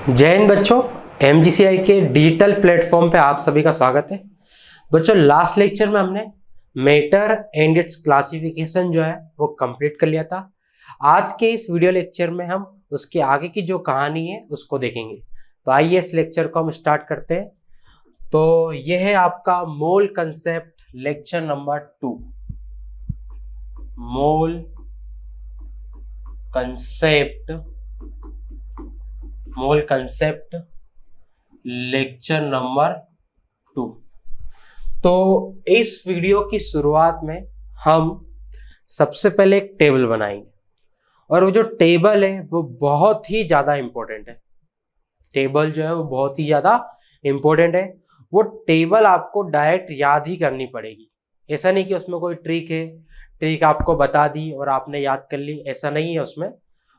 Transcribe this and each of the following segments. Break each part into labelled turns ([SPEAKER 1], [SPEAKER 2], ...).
[SPEAKER 1] जय हिंद बच्चों। MGCI के डिजिटल प्लेटफॉर्म पे आप सभी का स्वागत है। बच्चों, लास्ट लेक्चर में हमने मैटर एंड इट्स क्लासिफिकेशन जो है वो कंप्लीट कर लिया था। आज के इस वीडियो लेक्चर में हम उसके आगे की जो कहानी है उसको देखेंगे। तो आइए इस लेक्चर को हम स्टार्ट करते हैं। तो यह है आपका मोल कंसेप्ट लेक्चर नंबर 2। मोल कंसेप्ट लेक्चर नंबर 2। तो इस वीडियो की शुरुआत में हम सबसे पहले एक टेबल बनाएंगे और वो जो टेबल है वो बहुत ही ज्यादा इंपॉर्टेंट है। टेबल जो है वो बहुत ही ज्यादा इंपॉर्टेंट है। वो टेबल आपको डायरेक्ट याद ही करनी पड़ेगी। ऐसा नहीं कि उसमें कोई ट्रिक आपको बता दी और आपने याद कर ली, ऐसा नहीं है। उसमें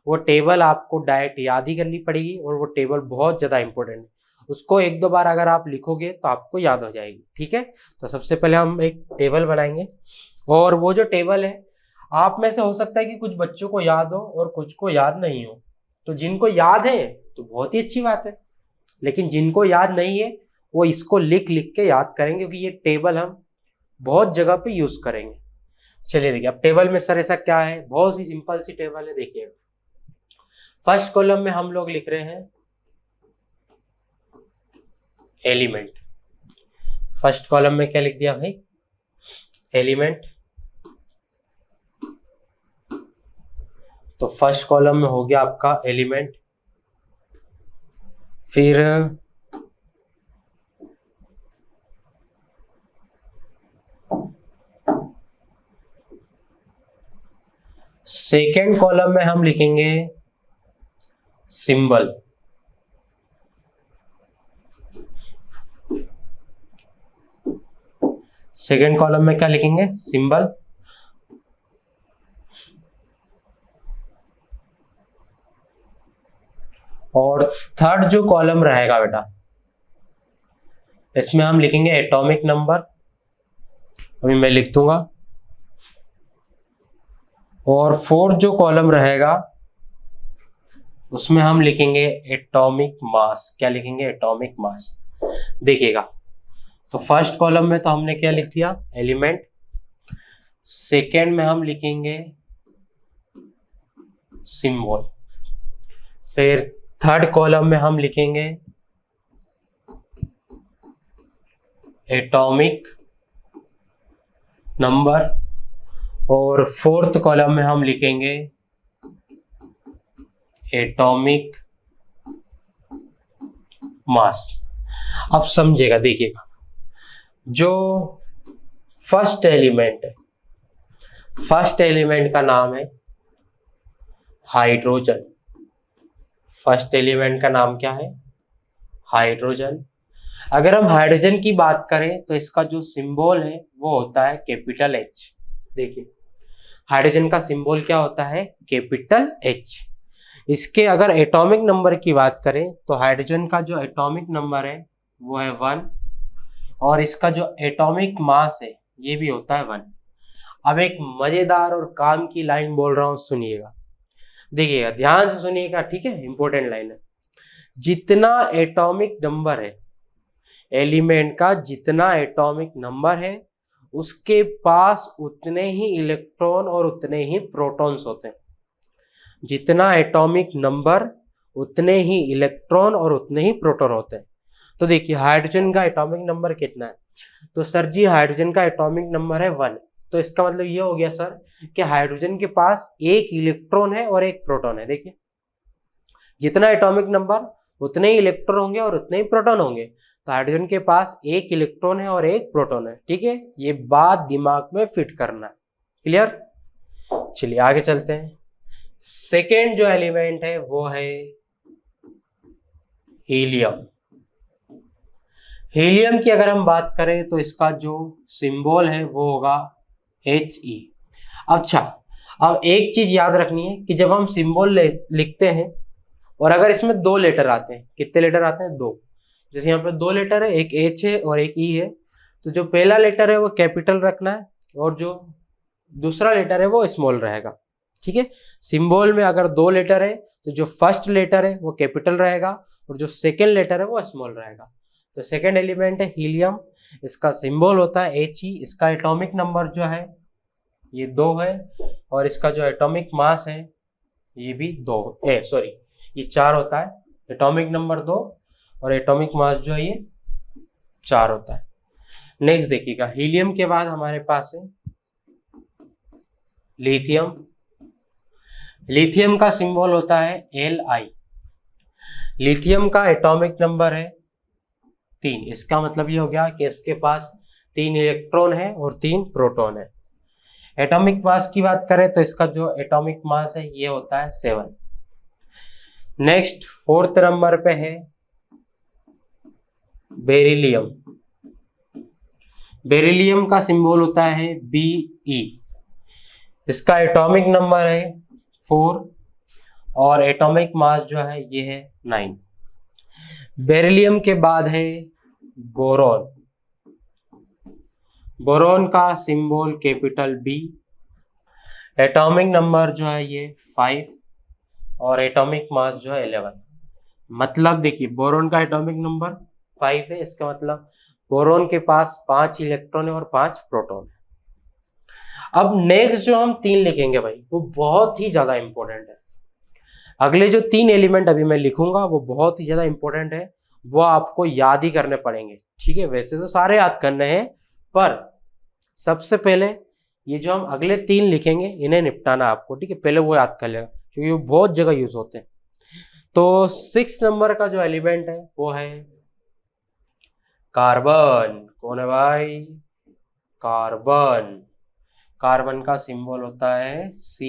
[SPEAKER 1] वो टेबल आपको डायरेक्ट याद ही करनी पड़ेगी और वो टेबल बहुत ज़्यादा इंपॉर्टेंट है। उसको एक दो बार अगर आप लिखोगे तो आपको याद हो जाएगी। ठीक है, तो सबसे पहले हम एक टेबल बनाएंगे और वो जो टेबल है, आप में से हो सकता है कि कुछ बच्चों को याद हो और कुछ को याद नहीं हो। तो जिनको याद है तो बहुत ही अच्छी बात है, लेकिन जिनको याद नहीं है वो इसको लिख लिख के याद करेंगे, क्योंकि ये टेबल हम बहुत जगह पे यूज करेंगे। चलिए देखिए, अब टेबल में सर ऐसा क्या है, बहुत सी सिंपल सी टेबल है। देखिए, फर्स्ट कॉलम में हम लोग लिख रहे हैं एलिमेंट। फर्स्ट कॉलम में क्या लिख दिया भाई? एलिमेंट। तो फर्स्ट कॉलम में हो गया आपका एलिमेंट। फिर सेकेंड कॉलम में हम लिखेंगे सिंबल। सेकेंड कॉलम में क्या लिखेंगे? सिंबल। और थर्ड जो कॉलम रहेगा बेटा, इसमें हम लिखेंगे एटॉमिक नंबर। अभी मैं लिख दूंगा। और फोर्थ जो कॉलम रहेगा उसमें हम लिखेंगे एटॉमिक मास। क्या लिखेंगे? Atomic mass. देखिएगा, तो फर्स्ट कॉलम में तो हमने क्या लिख दिया? एलिमेंट। सेकेंड में हम लिखेंगे सिंबल। फिर थर्ड कॉलम में हम लिखेंगे एटॉमिक नंबर। और फोर्थ कॉलम में हम लिखेंगे एटॉमिक मास। अब समझेगा, देखिएगा, जो फर्स्ट एलिमेंट है, फर्स्ट एलिमेंट का नाम है हाइड्रोजन। फर्स्ट एलिमेंट का नाम क्या है? हाइड्रोजन। अगर हम हाइड्रोजन की बात करें तो इसका जो सिंबल है वो होता है कैपिटल एच। देखिए, हाइड्रोजन का सिंबल क्या होता है? Capital H. इसके अगर एटॉमिक नंबर की बात करें तो हाइड्रोजन का जो एटॉमिक नंबर है वो है 1 और इसका जो एटॉमिक मास है ये भी होता है 1। अब एक मजेदार और काम की लाइन बोल रहा हूं, सुनिएगा, देखिएगा, ध्यान से सुनिएगा। ठीक है, इंपॉर्टेंट लाइन है। जितना एटॉमिक नंबर है एलिमेंट का, जितना एटॉमिक नंबर है उसके पास उतने ही इलेक्ट्रॉन और उतने ही प्रोटॉन्स होते हैं। जितना एटॉमिक नंबर उतने ही इलेक्ट्रॉन और उतने ही प्रोटॉन होते हैं। तो देखिए, हाइड्रोजन का एटॉमिक नंबर कितना है? तो सर जी, हाइड्रोजन का एटॉमिक नंबर है 1। तो इसका मतलब ये हो गया सर कि हाइड्रोजन के पास एक इलेक्ट्रॉन है और एक प्रोटॉन है। देखिए, जितना एटॉमिक नंबर उतने ही इलेक्ट्रॉन होंगे और उतने ही प्रोटॉन होंगे। तो हाइड्रोजन के पास एक इलेक्ट्रॉन है और एक प्रोटॉन है। ठीक है, ये बात दिमाग में फिट करना है। क्लियर? चलिए आगे चलते हैं। सेकेंड जो एलिमेंट है वो है हीलियम। हीलियम की अगर हम बात करें तो इसका जो सिंबल है वो होगा He। अच्छा, अब एक चीज याद रखनी है कि जब हम सिंबल लिखते हैं और अगर इसमें 2 लेटर आते हैं, कितने लेटर आते हैं? 2। जैसे यहाँ पे 2 लेटर है, एक H है और एक E है, तो जो पहला लेटर है वो कैपिटल रखना है और जो दूसरा लेटर है वो स्मॉल रहेगा। ठीक है, सिंबल में अगर 2 लेटर है तो जो फर्स्ट लेटर है वो कैपिटल रहेगा और जो सेकेंड लेटर है वो स्मॉल रहेगा। तो सेकेंड एलिमेंट है हीलियम, इसका सिंबल होता है He, इसका एटॉमिक नंबर जो है ये 2 है, और इसका जो एटॉमिक मास है ये भी 2 सॉरी ये 4 होता है। एटॉमिक नंबर 2 और एटॉमिक मास जो है ये 4 होता है। नेक्स्ट देखिएगा, हीलियम के बाद हमारे पास है लिथियम। लिथियम का सिंबल होता है Li। लिथियम का एटॉमिक नंबर है 3। इसका मतलब ये हो गया कि इसके पास 3 इलेक्ट्रॉन है और 3 प्रोटॉन है। एटॉमिक मास की बात करें तो इसका जो एटॉमिक मास है ये होता है 7। नेक्स्ट 4th नंबर पे है बेरिलियम। बेरिलियम का सिंबल होता है Be। इसका एटॉमिक नंबर है 4 और एटॉमिक मास जो है ये है 9। बेरिलियम के बाद है बोरॉन। बोरॉन का symbol capital B। Atomic number जो है ये 5 और एटॉमिक मास जो है 11। मतलब देखिए बोरॉन का एटॉमिक नंबर 5 है, इसका मतलब बोरॉन के पास 5 इलेक्ट्रॉन है और 5 प्रोटॉन है। अब नेक्स्ट जो हम 3 लिखेंगे भाई वो बहुत ही ज्यादा इंपॉर्टेंट है। अगले जो 3 एलिमेंट अभी मैं लिखूंगा वो बहुत ही ज्यादा इंपॉर्टेंट है, वो आपको याद ही करने पड़ेंगे। ठीक है, वैसे तो सारे याद करने हैं, पर सबसे पहले ये जो हम अगले 3 लिखेंगे इन्हें निपटाना आपको। ठीक है, पहले वो याद कर लेगा क्योंकि वो बहुत जगह यूज होते हैं। तो 6 नंबर का जो एलिमेंट है वो है कार्बन। कौन है भाई? कार्बन। कार्बन का सिंबल होता है C।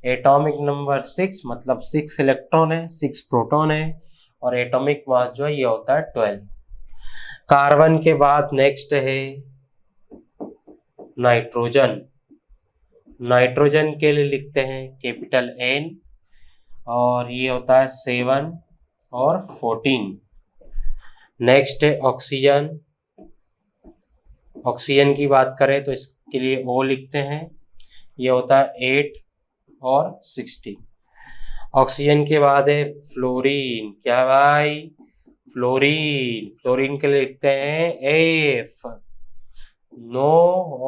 [SPEAKER 1] एटॉमिक नंबर 6 मतलब 6 इलेक्ट्रॉन है, 6 प्रोटॉन है और एटॉमिक मास जो है ये होता है 12। कार्बन के बाद नेक्स्ट है नाइट्रोजन। नाइट्रोजन के लिए लिखते हैं कैपिटल N और ये होता है 7 और 14। नेक्स्ट है ऑक्सीजन। ऑक्सीजन की बात करें तो इसके लिए O लिखते हैं, ये होता है 8 और 16। ऑक्सीजन के बाद है फ्लोरीन। क्या है भाई? फ्लोरीन। फ्लोरीन के लिए लिखते हैं F 9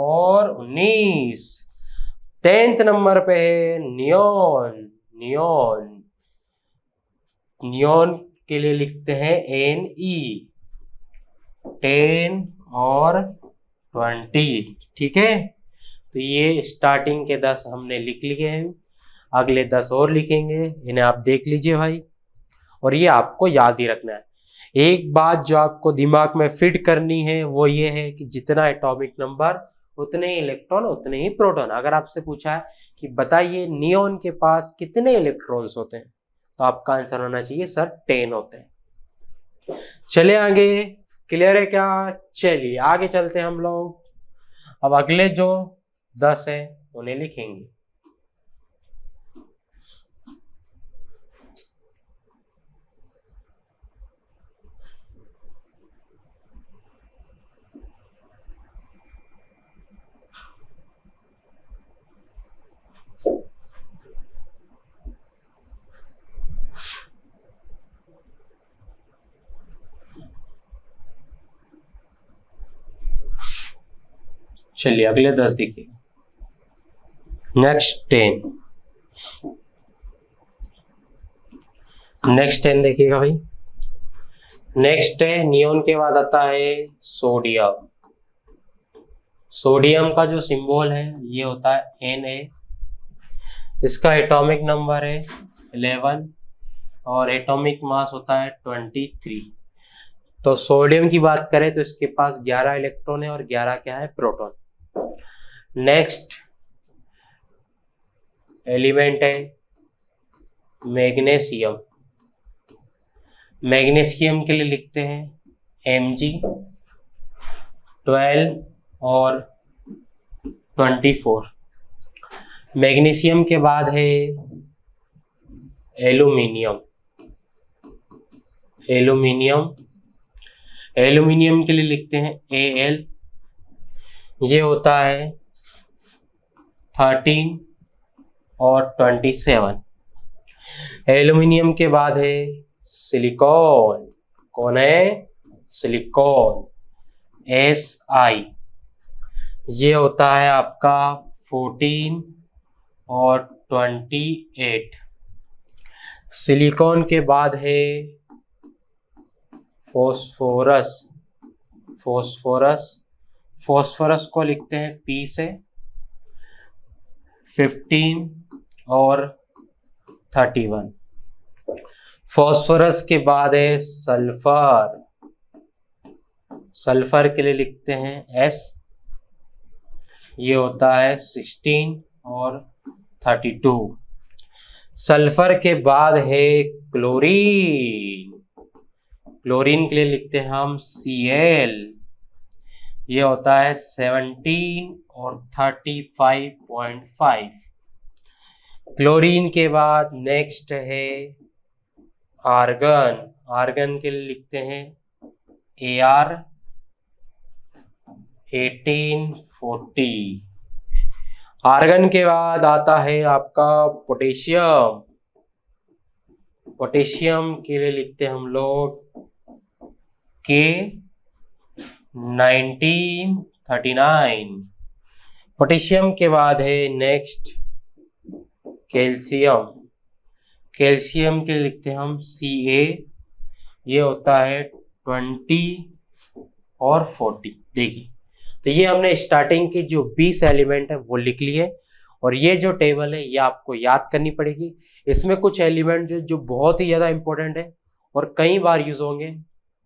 [SPEAKER 1] और 19। 10th नंबर पे है नियोन। नियोन। नियोन के लिए लिखते हैं Ne 10 और 20। ठीक है, तो ये स्टार्टिंग के 10 हमने लिख लिए हैं, अगले 10 और लिखेंगे, इन्हें आप देख लीजिए भाई। और ये आपको याद ही रखना है। एक बात जो आपको दिमाग में फिट करनी है वो ये है कि जितना एटॉमिक नंबर उतने ही इलेक्ट्रॉन उतने ही प्रोटॉन। अगर आपसे पूछा है कि बताइए नियोन के पास कितने इलेक्ट्रॉन्स होते हैं, तो आपका आंसर होना चाहिए सर 10 होते हैं। चले आगे, क्लियर है क्या? चलिए आगे चलते हैं हम लोग। अब अगले जो 10 है उन्हें लिखेंगे। चलिए अगले 10 देखिए। नेक्स्ट 10 देखिएगा भाई। नेक्स्ट है नियोन के बाद आता है सोडियम। सोडियम का जो सिंबल है ये होता है Na। इसका एटॉमिक नंबर है 11 और एटॉमिक मास होता है 23। तो सोडियम की बात करें तो इसके पास 11 इलेक्ट्रॉन है और 11 क्या है? प्रोटॉन। नेक्स्ट एलिमेंट है मैग्नीशियम। मैग्नीशियम के लिए लिखते हैं Mg 12 और 24। मैग्नीशियम के बाद है एल्यूमिनियम। एल्यूमिनियम। एल्यूमिनियम के लिए लिखते हैं Al, ये होता है 13 और 27। एल्यूमिनियम के बाद है सिलिकॉन। कौन है? सिलिकॉन। Si ये होता है आपका 14 और 28। सिलिकॉन के बाद है फॉस्फोरस। फॉस्फोरस को लिखते हैं P से 15 और 31। फॉस्फोरस के बाद है सल्फर। सल्फर के लिए लिखते हैं S, ये होता है 16 और 32। सल्फर के बाद है क्लोरीन। क्लोरीन के लिए लिखते हैं हम Cl, ये होता है 17 और 35.5। क्लोरीन के बाद नेक्स्ट है आर्गन। आर्गन के लिए लिखते हैं Ar 1840। आर्गन के बाद आता है आपका पोटेशियम। पोटेशियम के लिए लिखते हैं हम लोग K 1939। पोटेशियम के बाद है नेक्स्ट कैल्शियम। कैल्शियम के लिए लिखते हैं हम Ca, ये होता है 20 और 40। देखिए, तो ये हमने स्टार्टिंग की जो 20 एलिमेंट है वो लिख लिए, और ये जो टेबल है ये आपको याद करनी पड़ेगी। इसमें कुछ एलिमेंट जो बहुत ही ज़्यादा इंपॉर्टेंट है और कई बार यूज होंगे,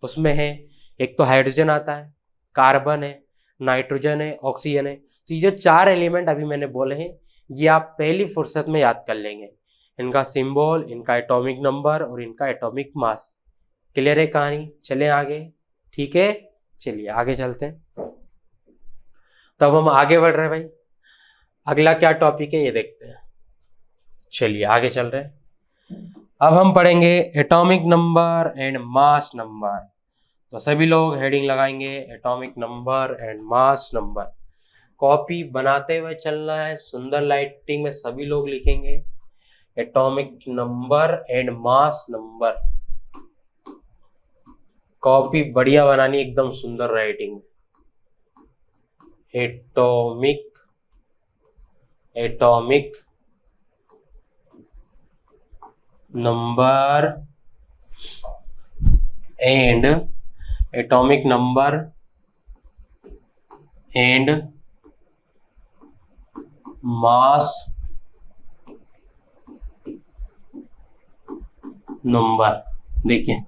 [SPEAKER 1] उसमें है एक तो हाइड्रोजन आता है, कार्बन है, नाइट्रोजन है, ऑक्सीजन है। तो ये जो 4 एलिमेंट अभी मैंने बोले हैं ये आप पहली फुर्सत में याद कर लेंगे, इनका सिंबल, इनका एटॉमिक नंबर और इनका एटॉमिक मास। क्लियर है कहानी? चलें आगे। ठीक है, चलिए आगे चलते हैं। तब हम आगे बढ़ रहे हैं भाई, अगला क्या टॉपिक है ये देखते हैं। चलिए आगे चल रहे हैं। अब हम पढ़ेंगे atomic number and mass number. तो सभी लोग हेडिंग लगाएंगे atomic number and mass number. Copy बनाते हुए चलना है, सुंदर लाइटिंग में सभी लोग लिखेंगे atomic number and mass number. Copy बढ़िया बनानी, एकदम सुंदर राइटिंग में। Atomic number and atomic number and mass number. देखिए,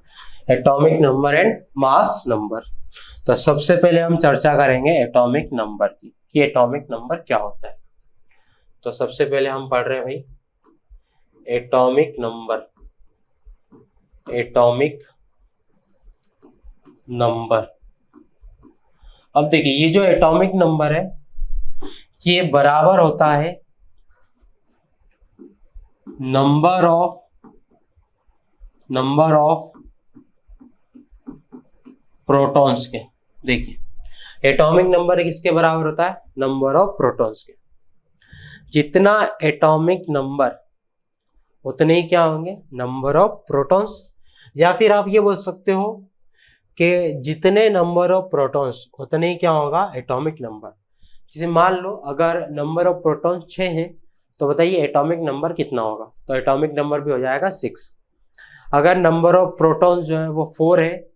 [SPEAKER 1] atomic number and mass number. तो सबसे पहले हम चर्चा करेंगे एटॉमिक नंबर की कि एटॉमिक नंबर क्या होता है। तो सबसे पहले हम पढ़ रहे हैं भाई एटॉमिक नंबर। एटॉमिक नंबर, अब देखिए ये जो एटॉमिक नंबर है ये बराबर होता है नंबर ऑफ प्रोटॉन्स के। देखिए, एटॉमिक नंबर किसके बराबर होता है? नंबर ऑफ प्रोटॉन्स के। जितना एटॉमिक नंबर उतने ही क्या होंगे? Number of protons. या फिर आप ये बोल सकते हो कि जितने नंबर ऑफ प्रोटॉन्स उतने ही क्या होगा? Atomic number. जैसे मान लो अगर नंबर ऑफ प्रोटॉन्स 6 हैं तो बताइए एटॉमिक नंबर कितना होगा? तो एटॉमिक नंबर भी हो जाएगा 6। अगर नंबर ऑफ प्रोटॉन्स जो है वो 4 है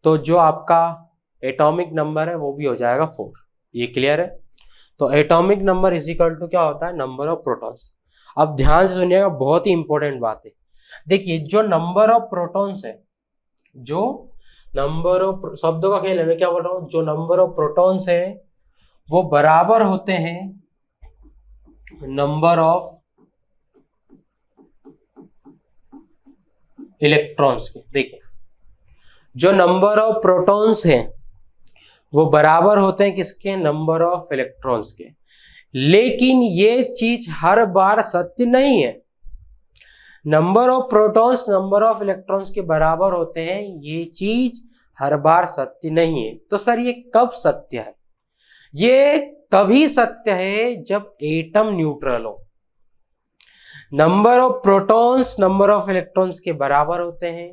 [SPEAKER 1] तो जो आपका एटॉमिक नंबर है वो भी हो जाएगा 4। ये क्लियर है? तो atomic number is equal to क्या होता है? Number of protons. अब ध्यान से सुनिएगा, बहुत ही इंपॉर्टेंट बात है। देखिए, जो नंबर ऑफ प्रोटॉन्स है, जो नंबर ऑफ शब्दों का खेल है, मैं क्या बोल रहा हूँ, जो नंबर ऑफ प्रोटॉन्स है वो बराबर होते हैं नंबर ऑफ इलेक्ट्रॉन्स के। देखिए, जो नंबर ऑफ प्रोटॉन्स हैं वो बराबर होते हैं किसके? नंबर ऑफ इलेक्ट्रॉन्स के। लेकिन ये चीज हर बार सत्य नहीं है। Number of protons number of electrons के बराबर होते हैं, ये चीज हर बार सत्य नहीं है। तो सर ये कब सत्य है? ये तभी सत्य है जब एटम न्यूट्रल हो। Number of protons number of electrons के बराबर होते हैं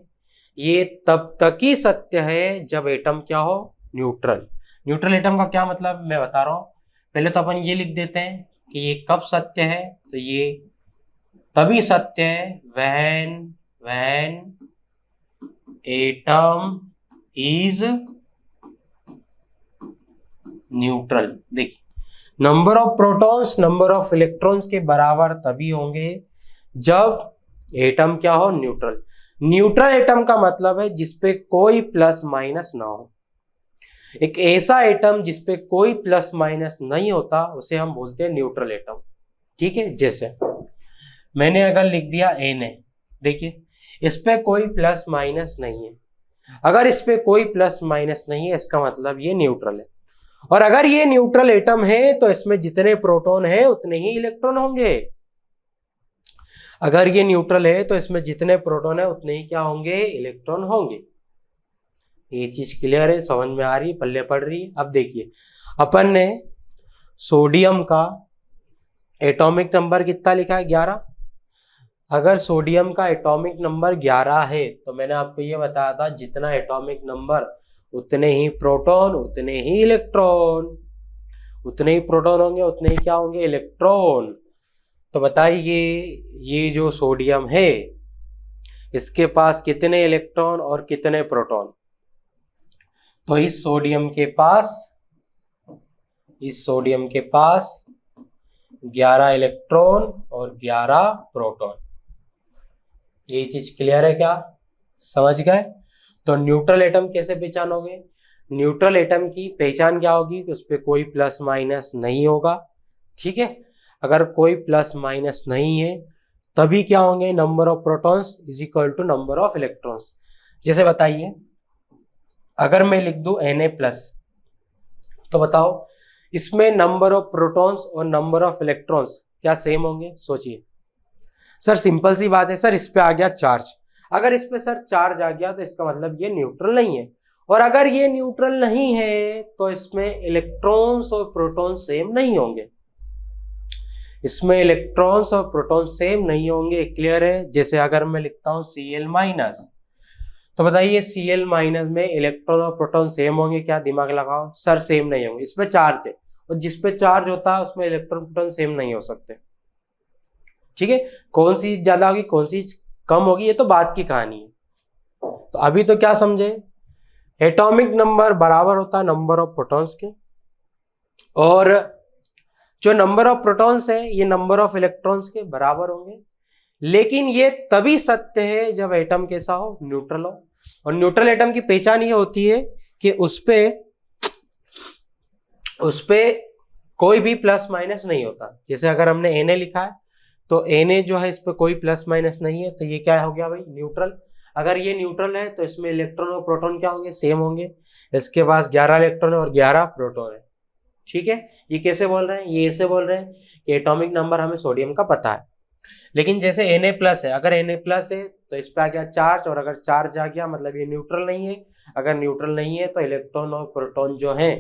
[SPEAKER 1] ये तब तक ही सत्य है जब एटम क्या हो, न्यूट्रल। न्यूट्रल एटम का क्या मतलब मैं बता रहा हूं। पहले तो अपन ये लिख देते हैं कि ये कब सत्य है, तो ये तभी सत्य है व्हेन एटम इज न्यूट्रल। देखिए, number of protons number of electrons के बराबर तभी होंगे जब एटम क्या हो, न्यूट्रल। न्यूट्रल एटम का मतलब है जिसपे कोई प्लस माइनस ना हो। एक ऐसा एटम जिसपे कोई प्लस माइनस नहीं होता उसे हम बोलते हैं न्यूट्रल एटम। ठीक है, जैसे मैंने अगर लिख दिया Na, देखिए इस पे कोई प्लस माइनस नहीं है। अगर इस पे कोई प्लस माइनस नहीं है इसका मतलब ये न्यूट्रल है। और अगर ये न्यूट्रल एटम है तो इसमें जितने प्रोटॉन है उतने ही इलेक्ट्रॉन होंगे। अगर ये न्यूट्रल है तो इसमें जितने प्रोटॉन है उतने ही क्या होंगे, इलेक्ट्रॉन होंगे। ये चीज क्लियर है, समझ में आ रही, पल्ले पड़ रही है। अब देखिए, अपन ने सोडियम का एटॉमिक नंबर कितना लिखा है, 11। अगर सोडियम का एटॉमिक नंबर 11 है तो मैंने आपको ये बताया था जितना एटॉमिक नंबर उतने ही प्रोटॉन उतने ही इलेक्ट्रॉन, उतने ही प्रोटॉन होंगे उतने ही क्या होंगे, इलेक्ट्रॉन। तो बताइए ये जो सोडियम है इसके पास कितने इलेक्ट्रॉन और कितने प्रोटॉन। तो इस सोडियम के पास 11 इलेक्ट्रॉन और 11 प्रोटॉन। ये चीज क्लियर है क्या, समझ गए। तो न्यूट्रल एटम कैसे पहचानोगे, न्यूट्रल एटम की पहचान क्या होगी कि उस पर कोई प्लस माइनस नहीं होगा। ठीक है, अगर कोई प्लस माइनस नहीं है तभी क्या होंगे, number of protons is equal to number of electrons. जैसे बताइए अगर मैं लिख दूं Na+, तो बताओ इसमें नंबर ऑफ प्रोटॉन्स और नंबर ऑफ इलेक्ट्रॉन्स क्या सेम होंगे, सोचिए। सर सिंपल सी बात है सर, इस पे आ गया चार्ज। अगर इस पे सर चार्ज आ गया तो इसका मतलब ये न्यूट्रल नहीं है। और अगर ये न्यूट्रल नहीं है तो इसमें इलेक्ट्रॉन्स और प्रोटॉन सेम नहीं होंगे। इसमें इलेक्ट्रॉन्स और प्रोटॉन सेम नहीं होंगे, क्लियर है। जैसे अगर मैं लिखता हूं Cl-, तो बताइए Cl- में इलेक्ट्रॉन और प्रोटॉन सेम होंगे क्या, दिमाग लगाओ। सर सेम नहीं होंगे, इस पे चार्ज है और जिस पे चार्ज होता है उसमें इलेक्ट्रॉन प्रोटॉन सेम नहीं हो सकते। ठीक है, कौन सी ज्यादा होगी कौन सी कम होगी ये तो बात की कहानी है। तो अभी तो क्या समझे, एटॉमिक नंबर बराबर होता है नंबर ऑफ प्रोटॉन्स के, और जो नंबर ऑफ प्रोटॉन्स है ये नंबर ऑफ इलेक्ट्रॉन्स के बराबर होंगे। लेकिन ये तभी सत्य है जब एटम कैसा हो, न्यूट्रल हो। और न्यूट्रल एटम की पहचान ये होती है कि उसपे कोई भी प्लस माइनस नहीं होता। जैसे अगर हमने Na लिखा है तो Na जो है इस पे कोई प्लस माइनस नहीं है, तो ये क्या हो गया भाई, न्यूट्रल। अगर ये न्यूट्रल है तो इसमें इलेक्ट्रॉन और प्रोटॉन क्या होंगे, सेम होंगे। इसके पास 11 इलेक्ट्रॉन और 11 प्रोटॉन है। ठीक है, ये कैसे बोल रहे हैं, ये ऐसे बोल रहे हैं कि एटॉमिक नंबर हमें सोडियम का पता है, लेकिन जैसे Na+ है, अगर Na+ है तो इस पे आ गया चार्ज, और अगर चार्ज आ गया मतलब ये न्यूट्रल नहीं है। अगर न्यूट्रल नहीं है तो इलेक्ट्रॉन और प्रोटॉन जो है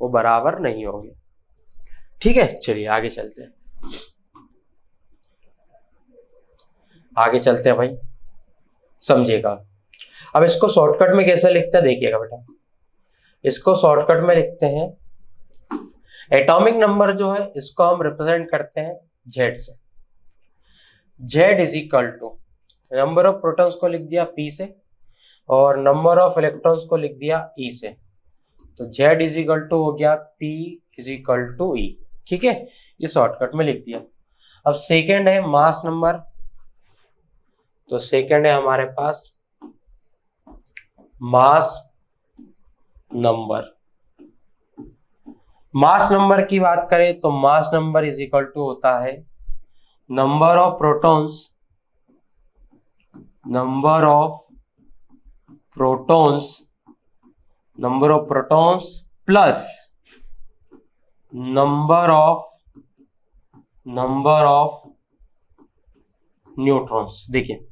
[SPEAKER 1] वो बराबर नहीं होंगे। ठीक है, चलिए आगे चलते हैं, भाई समझिएगा। अब इसको शॉर्टकट में कैसे लिखते हैं देखिएगा बेटा, इसको शॉर्टकट में लिखते हैं। एटॉमिक नंबर जो है इसको हम रिप्रेजेंट करते हैं Z से। Z is equal to number of protons को लिख दिया P से और नंबर ऑफ इलेक्ट्रॉन्स को लिख दिया E से। तो Z इज इक्वल टू हो गया P is equal to E। ठीक है, ये शॉर्टकट में लिख दिया। अब सेकेंड है मास नंबर, तो सेकेंड है हमारे पास मास नंबर। मास नंबर की बात करें तो mass number is equal to होता है number of protons plus number of neutrons. देखिए,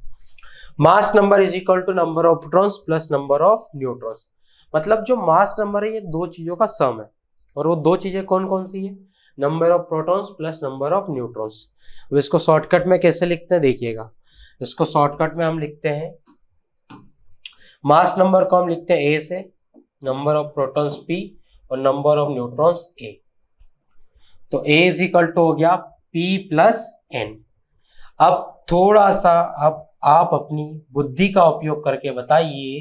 [SPEAKER 1] mass number is equal to number of protons plus number of neutrons. मतलब जो मास नंबर है ये दो चीजों का सम है, और वो दो चीजें कौन कौन सी है, number of protons plus number of neutrons. अब इसको शॉर्टकट में कैसे लिखते हैं देखिएगा, इसको शॉर्टकट में हम लिखते हैं मास नंबर को हम लिखते हैं ए से, नंबर ऑफ प्रोटॉन्स पी और नंबर ऑफ न्यूट्रॉन्स ए। तो ए इज इक्वल टू हो गया पी प्लस एन। अब थोड़ा सा अब आप अपनी बुद्धि का उपयोग करके बताइए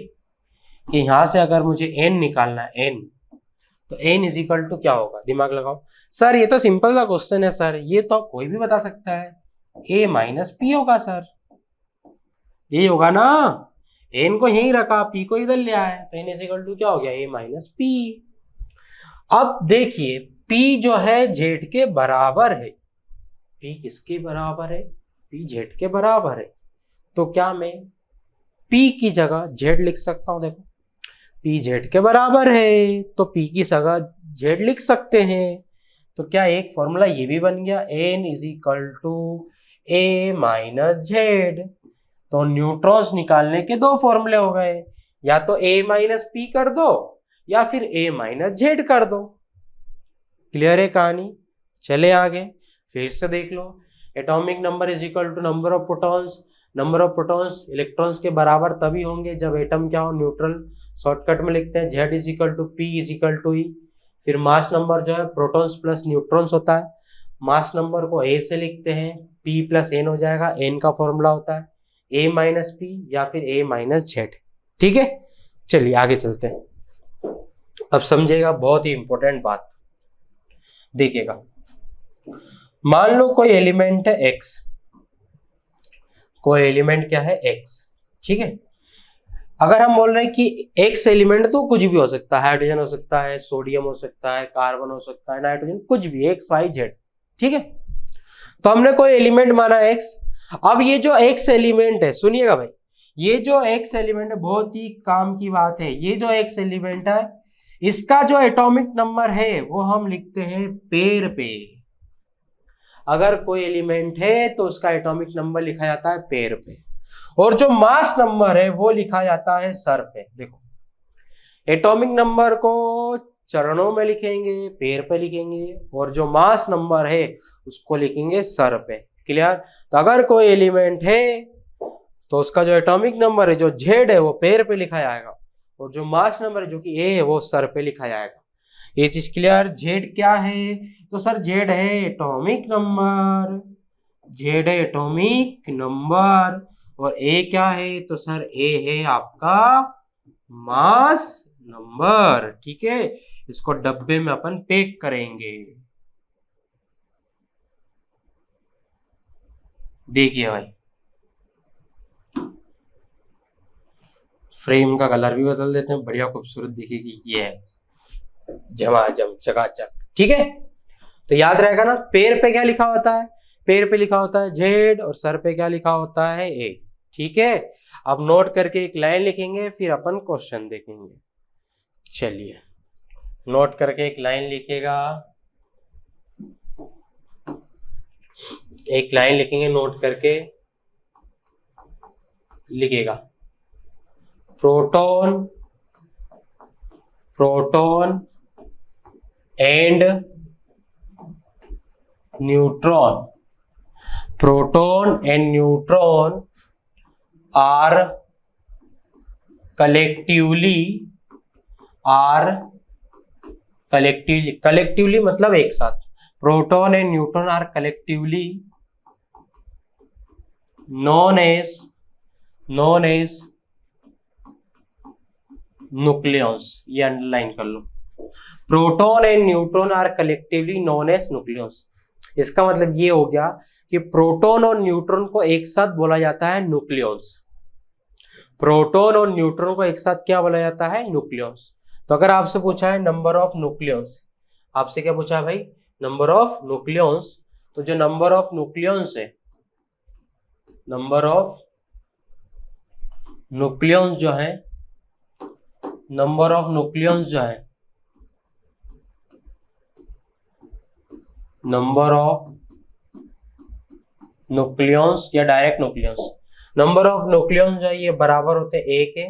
[SPEAKER 1] कि यहां से अगर मुझे एन निकालना है, एन, तो एन इज इक्वल टू क्या होगा, दिमाग लगाओ। सर ये तो सिंपल सा क्वेश्चन है सर, ये तो कोई भी बता सकता है, ए माइनस पी होगा सर, ये होगा ना। एन को यहीं रखा, पी को इधर ले आया, तो एन इज इक्वल टू क्या हो गया, ए माइनस पी। अब देखिए पी जो है जेड के बराबर है, पी किसके बराबर है, पी जेड के बराबर है। तो क्या मैं पी की जगह जेड लिख सकता हूं, देखो पी जेड के बराबर है तो पी की जगह जेड लिख सकते हैं। तो क्या एक फॉर्मूला ये भी बन गया, N is equal to A minus Z. तो न्यूट्रॉन्स निकालने के दो फॉर्मूले हो गए, या तो ए माइनस पी कर दो या फिर ए माइनस जेड कर दो। क्लियर है कहानी। चले आगे फिर से देख लो, atomic number is equal to number of protons. Number of protons electrons के बराबर तभी होंगे जब एटम क्या हो, न्यूट्रल। शॉर्टकट में लिखते हैं Z is equal to P is equal to E. फिर मास नंबर जो है प्रोटॉन्स प्लस न्यूट्रॉन्स होता है, मास नंबर को ए से लिखते हैं, पी प्लस एन हो जाएगा, एन का फॉर्मूला होता है ए माइनस पी या फिर ए माइनस जेड। ठीक है, चलिए आगे चलते हैं। अब समझिएगा बहुत ही इंपॉर्टेंट बात, देखिएगा। मान लो कोई एलिमेंट है एक्स, कोई एलिमेंट क्या है एक्स, ठीक है। अगर हम बोल रहे हैं कि एक्स एलिमेंट तो कुछ भी हो सकता है, हाइड्रोजन हो सकता है, सोडियम हो सकता है, कार्बन हो सकता है, नाइट्रोजन, कुछ भी, एक्स वाई जेड, ठीक है। तो हमने कोई एलिमेंट माना एक्स। अब ये जो एक्स एलिमेंट है, सुनिएगा भाई, ये जो एक्स एलिमेंट है बहुत ही काम की बात है, ये जो एक्स एलिमेंट है इसका जो एटॉमिक नंबर है वो हम लिखते हैं पेड़ पे। अगर कोई एलिमेंट है तो उसका एटॉमिक नंबर लिखा जाता है पेड़ पे, और जो मास नंबर है वो लिखा जाता है सर पे। देखो एटॉमिक नंबर को चरणों में लिखेंगे, पेड़ पे लिखेंगे, और जो मास नंबर है उसको लिखेंगे सर पे। क्लियर। तो अगर कोई एलिमेंट है तो उसका जो एटॉमिक नंबर है जो जेड है वो पेड़ पे लिखा जाएगा, और जो मास नंबर है जो कि ए है वो सर पे लिखा जाएगा। ये चीज क्लियर। जेड क्या है, तो सर जेड है एटॉमिक नंबर, जेड है एटॉमिक नंबर, और ए क्या है, तो सर ए है आपका मास नंबर। ठीक है, इसको डब्बे में अपन पैक करेंगे। देखिए भाई, फ्रेम का कलर भी बदल देते हैं, बढ़िया खूबसूरत दिखेगी। ये है झमाझम चकाचक, ठीक है। तो याद रहेगा ना, पैर पे क्या लिखा होता है, पैर पे लिखा होता है जेड, और सर पे क्या लिखा होता है ए। ठीक है, अब नोट करके एक लाइन लिखेंगे, फिर अपन क्वेश्चन देखेंगे। चलिए नोट करके एक लाइन लिखेगा, एक लाइन लिखेंगे, नोट करके लिखेगा, proton, proton and neutron, proton and neutron are collectively, collectively मतलब एक साथ, proton and neutron are collectively known as nucleons. ये अंडरलाइन कर लो, proton and neutron are collectively known as nucleons. इसका मतलब ये हो गया कि प्रोटॉन और न्यूट्रॉन को एक साथ बोला जाता है न्यूक्लियॉन्स। प्रोटॉन और न्यूट्रॉन को एक साथ क्या बोला जाता है, न्यूक्लियॉन्स। तो अगर आपसे पूछा है नंबर ऑफ न्यूक्लियॉन्स, आपसे क्या पूछा है भाई, नंबर ऑफ न्यूक्लियॉन्स, तो जो नंबर ऑफ न्यूक्लियॉन्स है, नंबर ऑफ न्यूक्लियॉन्स जो है, नंबर ऑफ न्यूक्लियॉन्स जो है, नंबर ऑफ न्यूक्लियॉन्स या direct nucleons, number of nucleons जो है ये बराबर होते हैं ए के,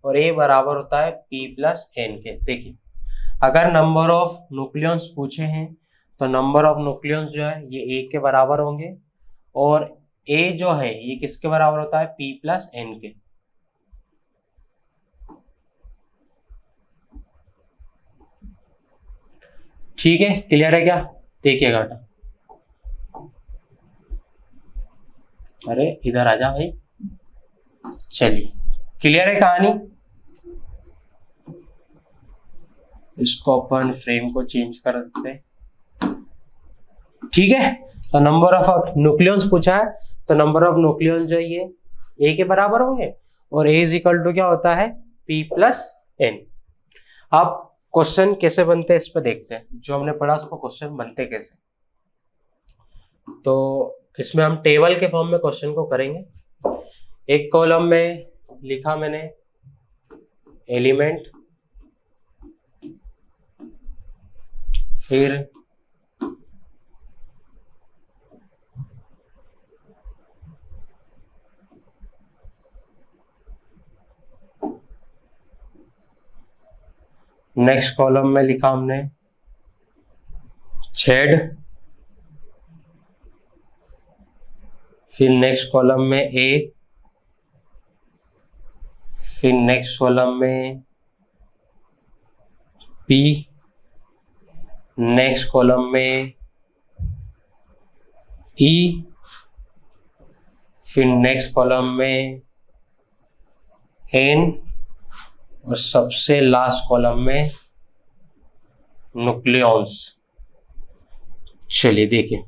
[SPEAKER 1] और ए बराबर होता है पी प्लस एन के। देखिए अगर नंबर ऑफ न्यूक्लियॉन्स पूछे हैं तो नंबर ऑफ न्यूक्लियॉन्स जो है ये ए के बराबर होंगे, और ए जो है ये किसके बराबर होता है, पी प्लस एन के। ठीक है, क्लियर है क्या? देखिएगा बेटा, अरे इधर आ जा भाई। चलिए, क्लियर है कहानी? इसको अपन फ्रेम को चेंज कर देते हैं। ठीक है, तो नंबर ऑफ न्यूक्लियॉन्स पूछा है, तो नंबर ऑफ न्यूक्लियॉन्स जो ये ए के बराबर होंगे, और ए इज इक्वल टू क्या होता है, पी प्लस एन। अब क्वेश्चन कैसे बनते हैं इस पर देखते हैं, जो हमने पढ़ा उसको क्वेश्चन बनते कैसे। तो इसमें हम टेबल के फॉर्म में क्वेश्चन को करेंगे। एक कॉलम में लिखा मैंने एलिमेंट, फिर नेक्स्ट कॉलम में लिखा हमने जेड, फिर नेक्स्ट कॉलम में ए, फिर नेक्स्ट कॉलम में पी, नेक्स्ट कॉलम में ई, फिर नेक्स्ट कॉलम में एन, और सबसे लास्ट कॉलम में न्यूक्लियॉन्स। चलिए देखिए,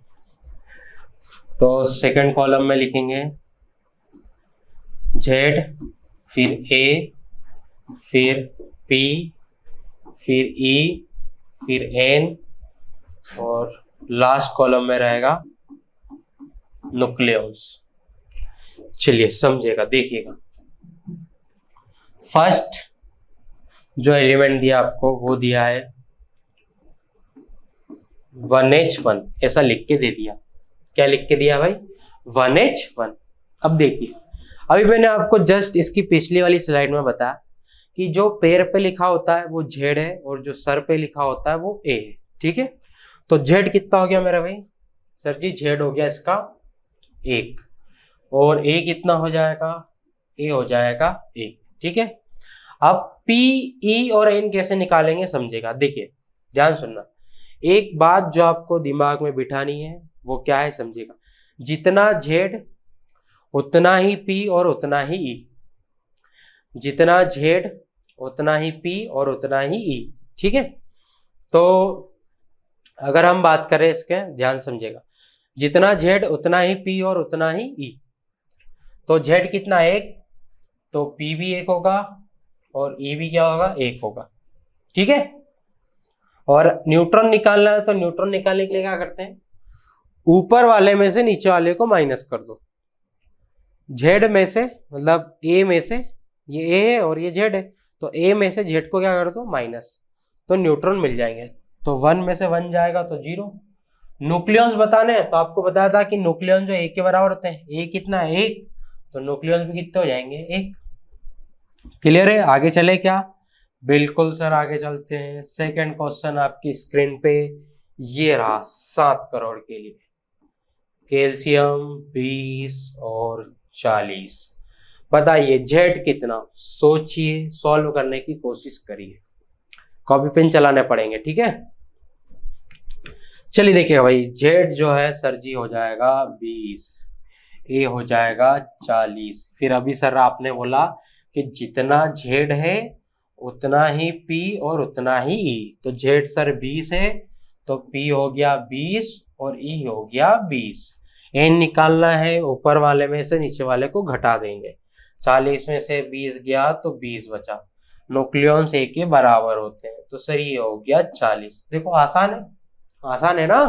[SPEAKER 1] तो सेकंड कॉलम में लिखेंगे जेड, फिर ए, फिर पी, फिर ई, फिर एन, और लास्ट कॉलम में रहेगा न्यूक्लियॉन्स। चलिए समझेगा, देखिएगा। फर्स्ट जो एलिमेंट दिया आपको वो दिया है 1H1, ऐसा लिख के दे दिया। क्या लिख के दिया भाई? 1H1। अब देखिए, अभी मैंने आपको जस्ट इसकी पिछली वाली स्लाइड में बताया कि जो पैर पे लिखा होता है वो जेड है, और जो सर पे लिखा होता है वो ए है। ठीक है, तो जेड कितना हो गया मेरा भाई? सर जी जेड हो गया इसका 1, और ए कितना हो जाएगा? ए हो जाएगा 1। ठीक है, अब पी, ई और एन कैसे निकालेंगे समझेगा। देखिए ध्यान सुनना, एक बात जो आपको दिमाग में बिठानी है वो क्या है समझेगा। जितना जेड उतना ही पी और उतना ही ई, जितना जेड उतना ही पी और उतना ही ई। ठीक है, तो अगर हम बात करें इसके, ध्यान समझेगा, जितना जेड उतना ही पी और उतना ही ई, तो जेड कितना 1, तो पी भी 1 होगा और ई भी क्या होगा? 1 होगा। ठीक है, और न्यूट्रॉन निकालना है, तो न्यूट्रॉन निकालने के लिए क्या करते हैं? ऊपर वाले में से नीचे वाले को माइनस कर दो। जेड में से, मतलब ए में से, ये ए है और ये जेड है, तो ए में से जेड को क्या कर दो? माइनस, तो न्यूट्रॉन मिल जाएंगे। तो 1 में से 1 जाएगा तो 0। न्यूक्लियॉन्स बताने हैं तो आपको बताया था कि न्यूक्लियॉन जो ए के बराबर होते हैं, ए कितना है? 1, तो न्यूक्लियॉन्स भी कितने हो जाएंगे? 1। क्लियर है? आगे चले क्या? बिल्कुल सर, आगे चलते हैं। सेकंड क्वेश्चन आपकी स्क्रीन पे ये रहा, 7 करोड़ के लिए कैल्शियम 20 और 40। बताइए जेड कितना? सोचिए, सॉल्व करने की कोशिश करिए, कॉपी पेन चलाने पड़ेंगे। ठीक है, चलिए देखिए भाई, जेड जो है सर जी हो जाएगा 20, ए हो जाएगा 40। फिर अभी सर आपने बोला कि जितना जेड है उतना ही पी और उतना ही ई, तो जेड सर 20 है तो पी हो गया 20 और ई हो गया 20। एन निकालना है, ऊपर वाले में से नीचे वाले को घटा देंगे। 40 में से 20 गया तो 20 बचा। न्यूक्लियॉन्स ए के बराबर होते हैं, तो सर ये हो गया 40। देखो आसान है, आसान है ना?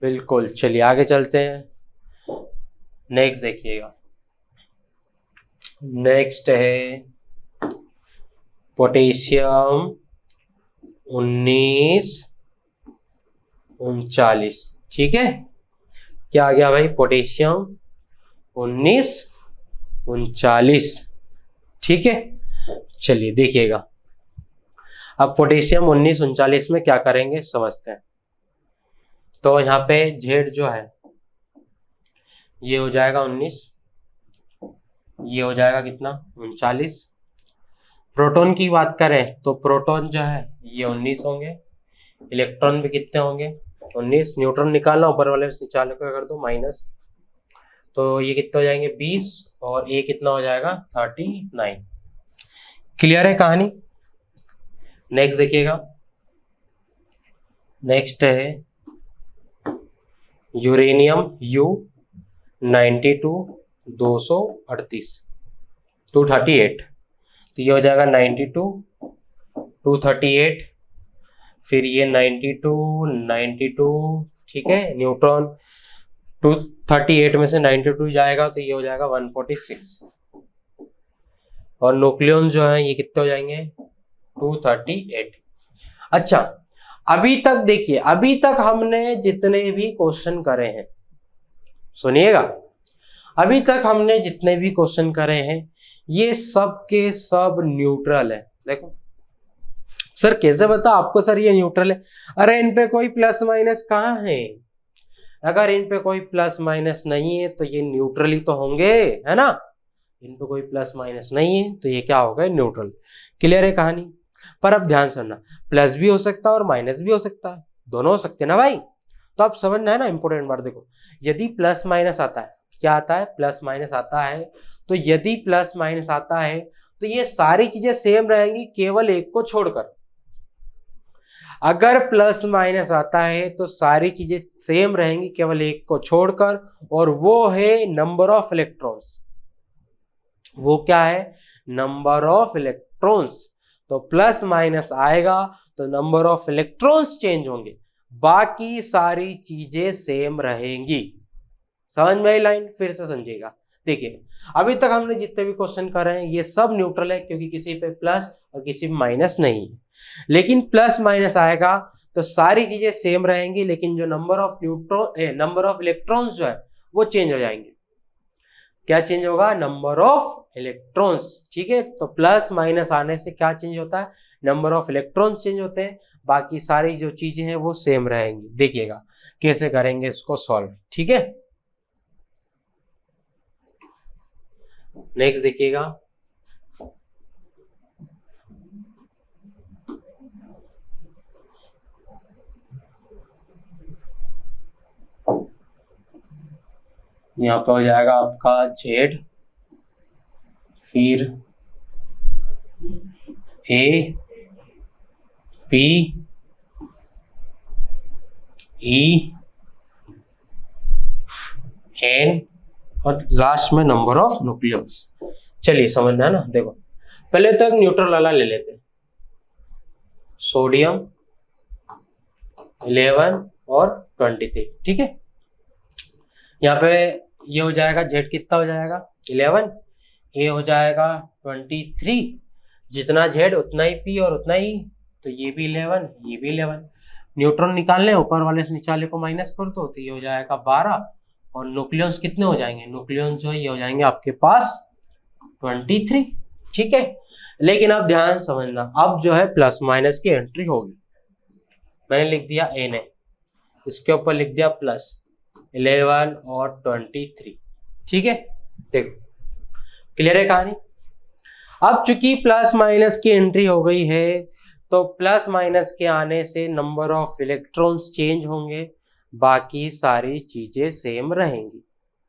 [SPEAKER 1] बिल्कुल। चलिए आगे चलते हैं। नेक्स्ट देखिएगा, नेक्स्ट है पोटेशियम 19 39। ठीक है, क्या आ गया भाई? पोटेशियम 19 39। ठीक है, चलिए देखिएगा, अब पोटेशियम 19 39 में क्या करेंगे समझते हैं। तो यहाँ पे जेड जो है ये हो जाएगा 19, ये हो जाएगा कितना? 39। प्रोटॉन की बात करें तो प्रोटॉन जो है ये 19 होंगे, इलेक्ट्रॉन भी कितने होंगे 19, न्यूट्रॉन निकालना, ऊपर वाले से नीचे वाले का कर दो माइनस, तो ये कितने हो जाएंगे 20 और ए कितना हो जाएगा 39। क्लियर है कहानी। नेक्स्ट देखिएगा, नेक्स्ट है यूरेनियम यू 92 238 238, तो ये हो जाएगा 92 238, फिर ये 92 92, ठीक है, न्यूट्रॉन 238 में से 92 जाएगा तो ये हो जाएगा 146, और न्यूक्लियॉन जो है ये कितने हो जाएंगे 238। अच्छा, अभी तक देखिए, अभी तक हमने जितने भी क्वेश्चन करे हैं, सुनिएगा, अभी तक हमने जितने भी क्वेश्चन करे हैं ये सब के सब न्यूट्रल है। देखो सर कैसे बता आपको सर ये न्यूट्रल है, अरे इन पे कोई प्लस माइनस कहाँ है, अगर इन पे कोई प्लस माइनस नहीं है तो ये न्यूट्रल ही तो होंगे, है ना, इन पे कोई प्लस माइनस नहीं है तो ये क्या होगा न्यूट्रल। क्लियर है कहानी। पर अब ध्यान सुनना, प्लस भी हो सकता है और माइनस भी हो सकता है, दोनों हो सकते हैं ना भाई, तो आप समझना है ना इंपॉर्टेंट बात। देखो यदि प्लस माइनस आता है, क्या आता है प्लस माइनस आता है, तो यदि प्लस माइनस आता है तो ये सारी चीजें सेम रहेंगी केवल एक को छोड़कर। अगर प्लस माइनस आता है तो सारी चीजें सेम रहेंगी केवल एक को छोड़कर, और वो है नंबर ऑफ इलेक्ट्रॉन्स। वो क्या है नंबर ऑफ इलेक्ट्रॉन्स। तो प्लस माइनस आएगा तो नंबर ऑफ इलेक्ट्रॉन्स चेंज होंगे, बाकी सारी चीजें सेम रहेंगी। समझ में आई लाइन, फिर से समझिएगा। देखिए अभी तक हमने जितने भी क्वेश्चन कर रहे हैं ये सब न्यूट्रल है, क्योंकि किसी पे प्लस और किसी पे माइनस नहीं है। लेकिन प्लस माइनस आएगा तो सारी चीजें सेम रहेंगी, लेकिन जो number of number of electrons जो है वो चेंज हो जाएंगे। क्या चेंज होगा नंबर ऑफ इलेक्ट्रॉन्स, ठीक है। तो प्लस माइनस आने से क्या चेंज होता है नंबर ऑफ इलेक्ट्रॉन्स चेंज होते हैं, बाकी सारी जो चीजें हैं वो सेम रहेंगी। देखिएगा कैसे करेंगे इसको सॉल्व, ठीक है। नेक्स्ट देखिएगा, यहाँ पे हो जाएगा आपका जेड, फिर ए पी ई एन और लास्ट में नंबर ऑफ न्यूक्लियस। चलिए समझना है ना। देखो पहले तो एक न्यूट्रल वाला ले लेते हैं, सोडियम 11 और 23, ठीक है। यहाँ पे ये हो जाएगा जेड कितना हो जाएगा 11, ए हो जाएगा 23, जितना जेड उतना ही पी और उतना ही, तो ये भी 11 ये भी 11। न्यूट्रॉन निकालने ऊपर वाले से नीचे वाले को माइनस कर दो तो ये हो जाएगा 12, और न्यूक्लियस कितने हो जाएंगे, न्यूक्लियस जो है ये हो जाएंगे आपके पास 23, ठीक है। लेकिन अब ध्यान समझना, अब जो है प्लस माइनस की एंट्री होगी। मैंने लिख दिया एन है, इसके ऊपर लिख दिया प्लस 11 और 23, ठीक है। देखो क्लियर है कहानी। अब चूंकि प्लस माइनस की एंट्री हो गई है तो प्लस माइनस के आने से नंबर ऑफ इलेक्ट्रॉन्स चेंज होंगे, बाकी सारी चीजें सेम रहेंगी,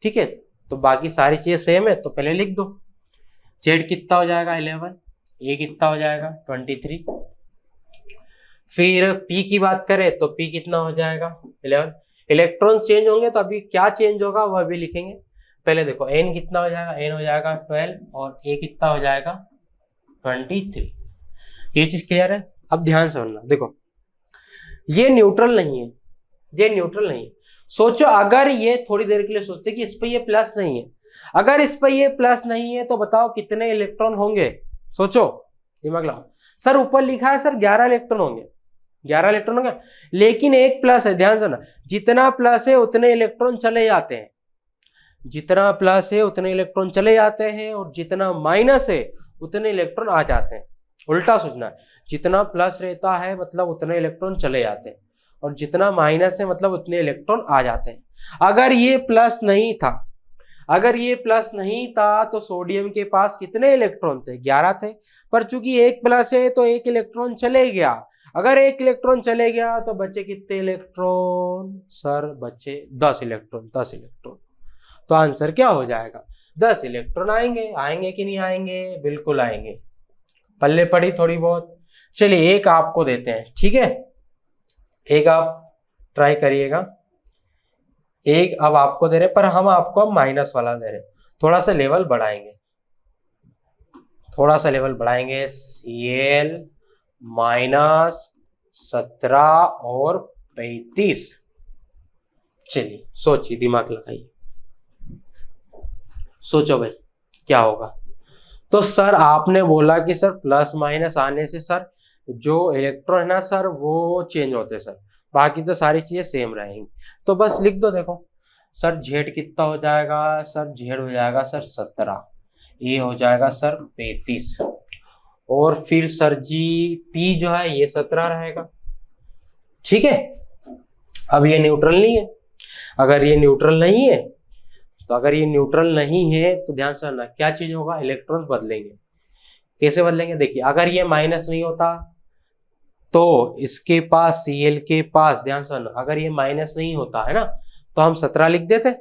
[SPEAKER 1] ठीक है। तो बाकी सारी चीजें सेम है तो पहले लिख दो, जेड कितना हो जाएगा 11, ए कितना हो जाएगा 23, फिर पी की बात करें तो पी कितना हो जाएगा 11। इलेक्ट्रॉन्स चेंज होंगे तो अभी क्या चेंज होगा वह भी लिखेंगे। पहले देखो एन कितना हो जाएगा, एन हो जाएगा 12 और ए कितना हो जाएगा 23। ये चीज क्लियर है। अब ध्यान से सुनना, देखो ये न्यूट्रल नहीं है, ये न्यूट्रल नहीं है। सोचो अगर ये थोड़ी देर के लिए सोचते कि इस पे ये प्लस नहीं है, अगर इस पे ये प्लस नहीं है तो बताओ कितने इलेक्ट्रॉन होंगे, सोचो दिमाग लगाओ। सर ऊपर लिखा है सर 11 इलेक्ट्रॉन होंगे, 11 इलेक्ट्रॉन होंगे, लेकिन एक प्लस है, ध्यान सुना, जितना प्लस है उतने इलेक्ट्रॉन चले जाते हैं, जितना प्लस है उतने इलेक्ट्रॉन चले जाते हैं, और जितना माइनस है उतने इलेक्ट्रॉन आ जाते हैं। उल्टा सोचना, जितना प्लस रहता है मतलब उतने इलेक्ट्रॉन चले जाते हैं, और जितना माइनस है मतलब उतने इलेक्ट्रॉन आ जाते हैं। अगर ये प्लस नहीं था, अगर ये प्लस नहीं था तो सोडियम के पास कितने इलेक्ट्रॉन थे 11 थे, पर चूंकि एक प्लस है तो एक इलेक्ट्रॉन चले गया। अगर एक इलेक्ट्रॉन चले गया तो बचे कितने इलेक्ट्रॉन? सर बचे 10 इलेक्ट्रॉन, 10 इलेक्ट्रॉन। तो आंसर क्या हो जाएगा? 10 इलेक्ट्रॉन आएंगे। आएंगे कि नहीं आएंगे? बिल्कुल आएंगे। पल्ले पड़ी थोड़ी बहुत। चलिए एक आपको देते हैं, ठीक है, एक आप ट्राई करिएगा। एक अब आपको दे रहे, पर हम आपको अब माइनस वाला दे रहे, थोड़ा सा लेवल बढ़ाएंगे, थोड़ा सा लेवल बढ़ाएंगे। Cl -17 और 35। चलिए सोचिए, दिमाग लगाइए, सोचो भाई क्या होगा। तो सर आपने बोला कि सर प्लस माइनस आने से सर जो इलेक्ट्रॉन है ना सर वो चेंज होते सर, बाकी तो सारी चीजें सेम रहेंगी। तो बस लिख दो, देखो सर जेड कितना हो जाएगा? सर जेड हो जाएगा सर 17, ये हो जाएगा सर 35, और फिर सर जी पी जो है ये 17 रहेगा, ठीक है। अब ये न्यूट्रल नहीं है, अगर ये न्यूट्रल नहीं है तो अगर ये न्यूट्रल नहीं है तो ध्यान से रखना क्या चीज होगा, इलेक्ट्रॉन्स बदलेंगे। कैसे बदलेंगे? देखिए अगर ये माइनस नहीं होता तो इसके पास Cl के पास, ध्यान से रखना, अगर ये माइनस नहीं होता है ना तो हम 17 लिख देते,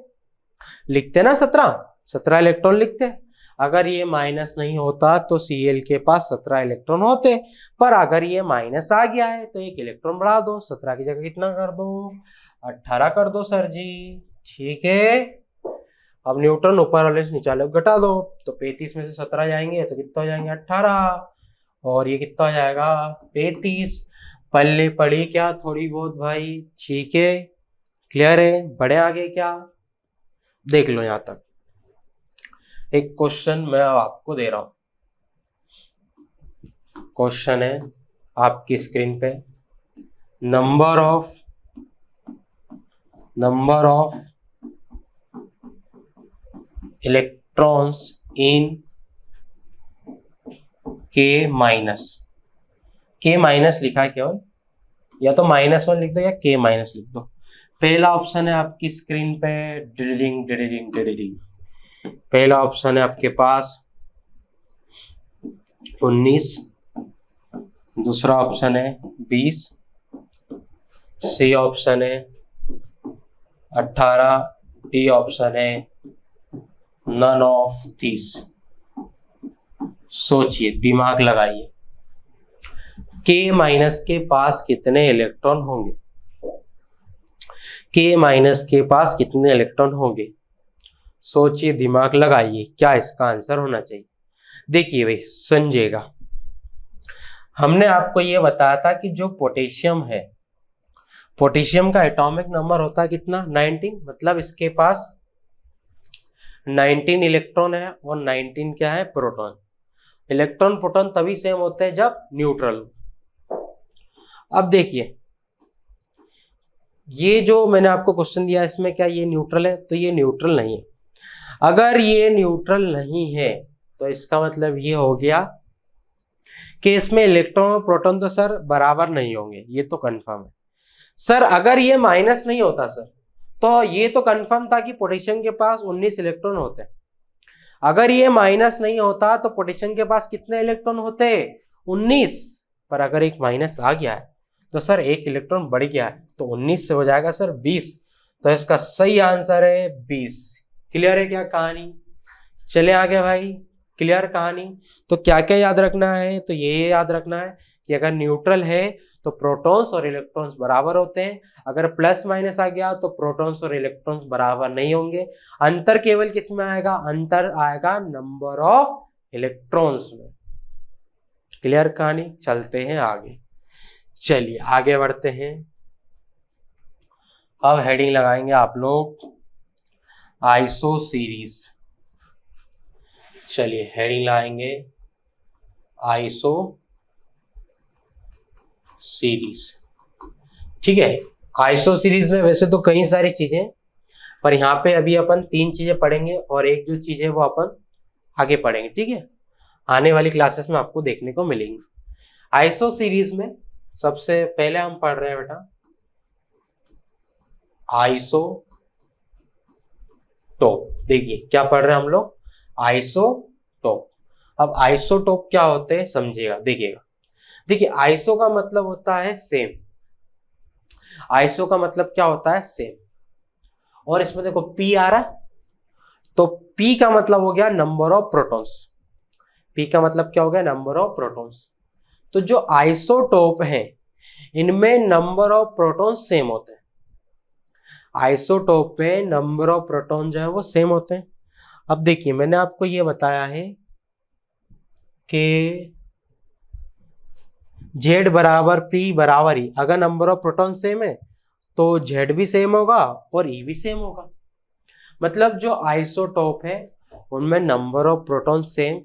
[SPEAKER 1] लिखते ना 17 इलेक्ट्रॉन लिखते। अगर ये माइनस नहीं होता तो Cl के पास 17 इलेक्ट्रॉन होते, पर अगर ये माइनस आ गया है तो एक इलेक्ट्रॉन बढ़ा दो, 17 की जगह कितना कर दो? 18 कर दो सर जी, ठीक है। अब न्यूट्रन ऊपर वाले से नीचे वाले को घटा दो, तो 35 में से 17 जाएंगे तो कितना हो जाएंगे? 18, और ये कितना हो जाएगा? 35। पल्ले पड़ी क्या थोड़ी बहुत भाई, ठीक है, क्लियर है। बड़े आगे क्या देख लो यहां तक। एक क्वेश्चन मैं आपको दे रहा हूं, क्वेश्चन है आपकी स्क्रीन पे, number of electrons in K minus लिखा है केवल, या तो -1 लिख दो या K माइनस लिख दो। पहला ऑप्शन है आपकी स्क्रीन पे, डिडिंग डिडिंग डिडिंग, पहला ऑप्शन है आपके पास 19, दूसरा ऑप्शन है 20, सी ऑप्शन है 18, डी ऑप्शन है नन ऑफ दिस। सोचिए, दिमाग लगाइए, K माइनस के पास कितने इलेक्ट्रॉन होंगे? K माइनस के पास कितने इलेक्ट्रॉन होंगे? सोचिए, दिमाग लगाइए, क्या इसका आंसर होना चाहिए? देखिए भाई समझिएगा, हमने आपको यह बताया था कि जो पोटेशियम है, पोटेशियम का एटॉमिक नंबर होता है कितना? 19, मतलब इसके पास 19 इलेक्ट्रॉन है और 19 क्या है? प्रोटॉन। इलेक्ट्रॉन प्रोटॉन तभी सेम होते हैं जब न्यूट्रल। अब देखिए, ये जो मैंने आपको क्वेश्चन दिया इसमें क्या ये न्यूट्रल है? तो ये न्यूट्रल नहीं है। अगर ये न्यूट्रल नहीं है तो इसका मतलब ये हो गया कि इसमें इलेक्ट्रॉन और प्रोटॉन तो सर बराबर नहीं होंगे, ये तो कंफर्म है। सर अगर ये माइनस नहीं होता सर, तो ये तो कंफर्म था कि पोटेशियम के पास 19 इलेक्ट्रॉन होते हैं। अगर ये माइनस नहीं होता तो पोटेशियम के पास कितने इलेक्ट्रॉन होते? 19। पर अगर एक माइनस आ गया है तो सर एक इलेक्ट्रॉन बढ़ गया है, तो 19 से हो जाएगा सर 20। तो इसका सही आंसर है 20। क्लियर है क्या कहानी? चले आगे भाई, क्लियर कहानी। तो क्या क्या याद रखना है? तो ये याद रखना है कि अगर न्यूट्रल है तो प्रोटॉन्स और इलेक्ट्रॉन्स बराबर होते हैं। अगर प्लस माइनस आ गया तो प्रोटॉन्स और इलेक्ट्रॉन्स बराबर नहीं होंगे। अंतर केवल किस में आएगा? अंतर आएगा नंबर ऑफ इलेक्ट्रॉन्स में। क्लियर कहानी? चलते हैं आगे, चलिए आगे बढ़ते हैं। अब हेडिंग लगाएंगे आप लोग आइसो सीरीज। चलिए हेडिंग लाएंगे आइसो सीरीज, ठीक है। आइसो सीरीज में वैसे तो कई सारी चीजें, पर यहाँ पे अभी अपन 3 चीजें पढ़ेंगे और एक जो चीज है वो अपन आगे पढ़ेंगे, ठीक है, आने वाली क्लासेस में आपको देखने को मिलेंगी। आइसो सीरीज में सबसे पहले हम पढ़ रहे हैं बेटा आइसोटोप। देखिए क्या पढ़ रहे हैं हम लोग? आइसोटोप। अब आइसोटोप क्या होते हैं समझिएगा, देखिएगा। देखिए आइसो का मतलब होता है सेम, आइसो का मतलब क्या होता है सेम, और इसमें देखो पी आ रहा है, तो पी का मतलब हो गया नंबर ऑफ प्रोटॉन्स, पी का मतलब क्या हो गया नंबर ऑफ प्रोटॉन्स। तो जो आइसोटोप है इनमें नंबर ऑफ प्रोटॉन सेम होते हैं, आइसोटोप में नंबर ऑफ प्रोटॉन जो है वो सेम होते हैं। अब देखिए मैंने आपको ये बताया है कि जेड बराबर पी बराबर ई, अगर नंबर ऑफ प्रोटॉन सेम है तो जेड भी सेम होगा और ई भी सेम होगा। मतलब जो आइसोटोप है उनमें number of proton same,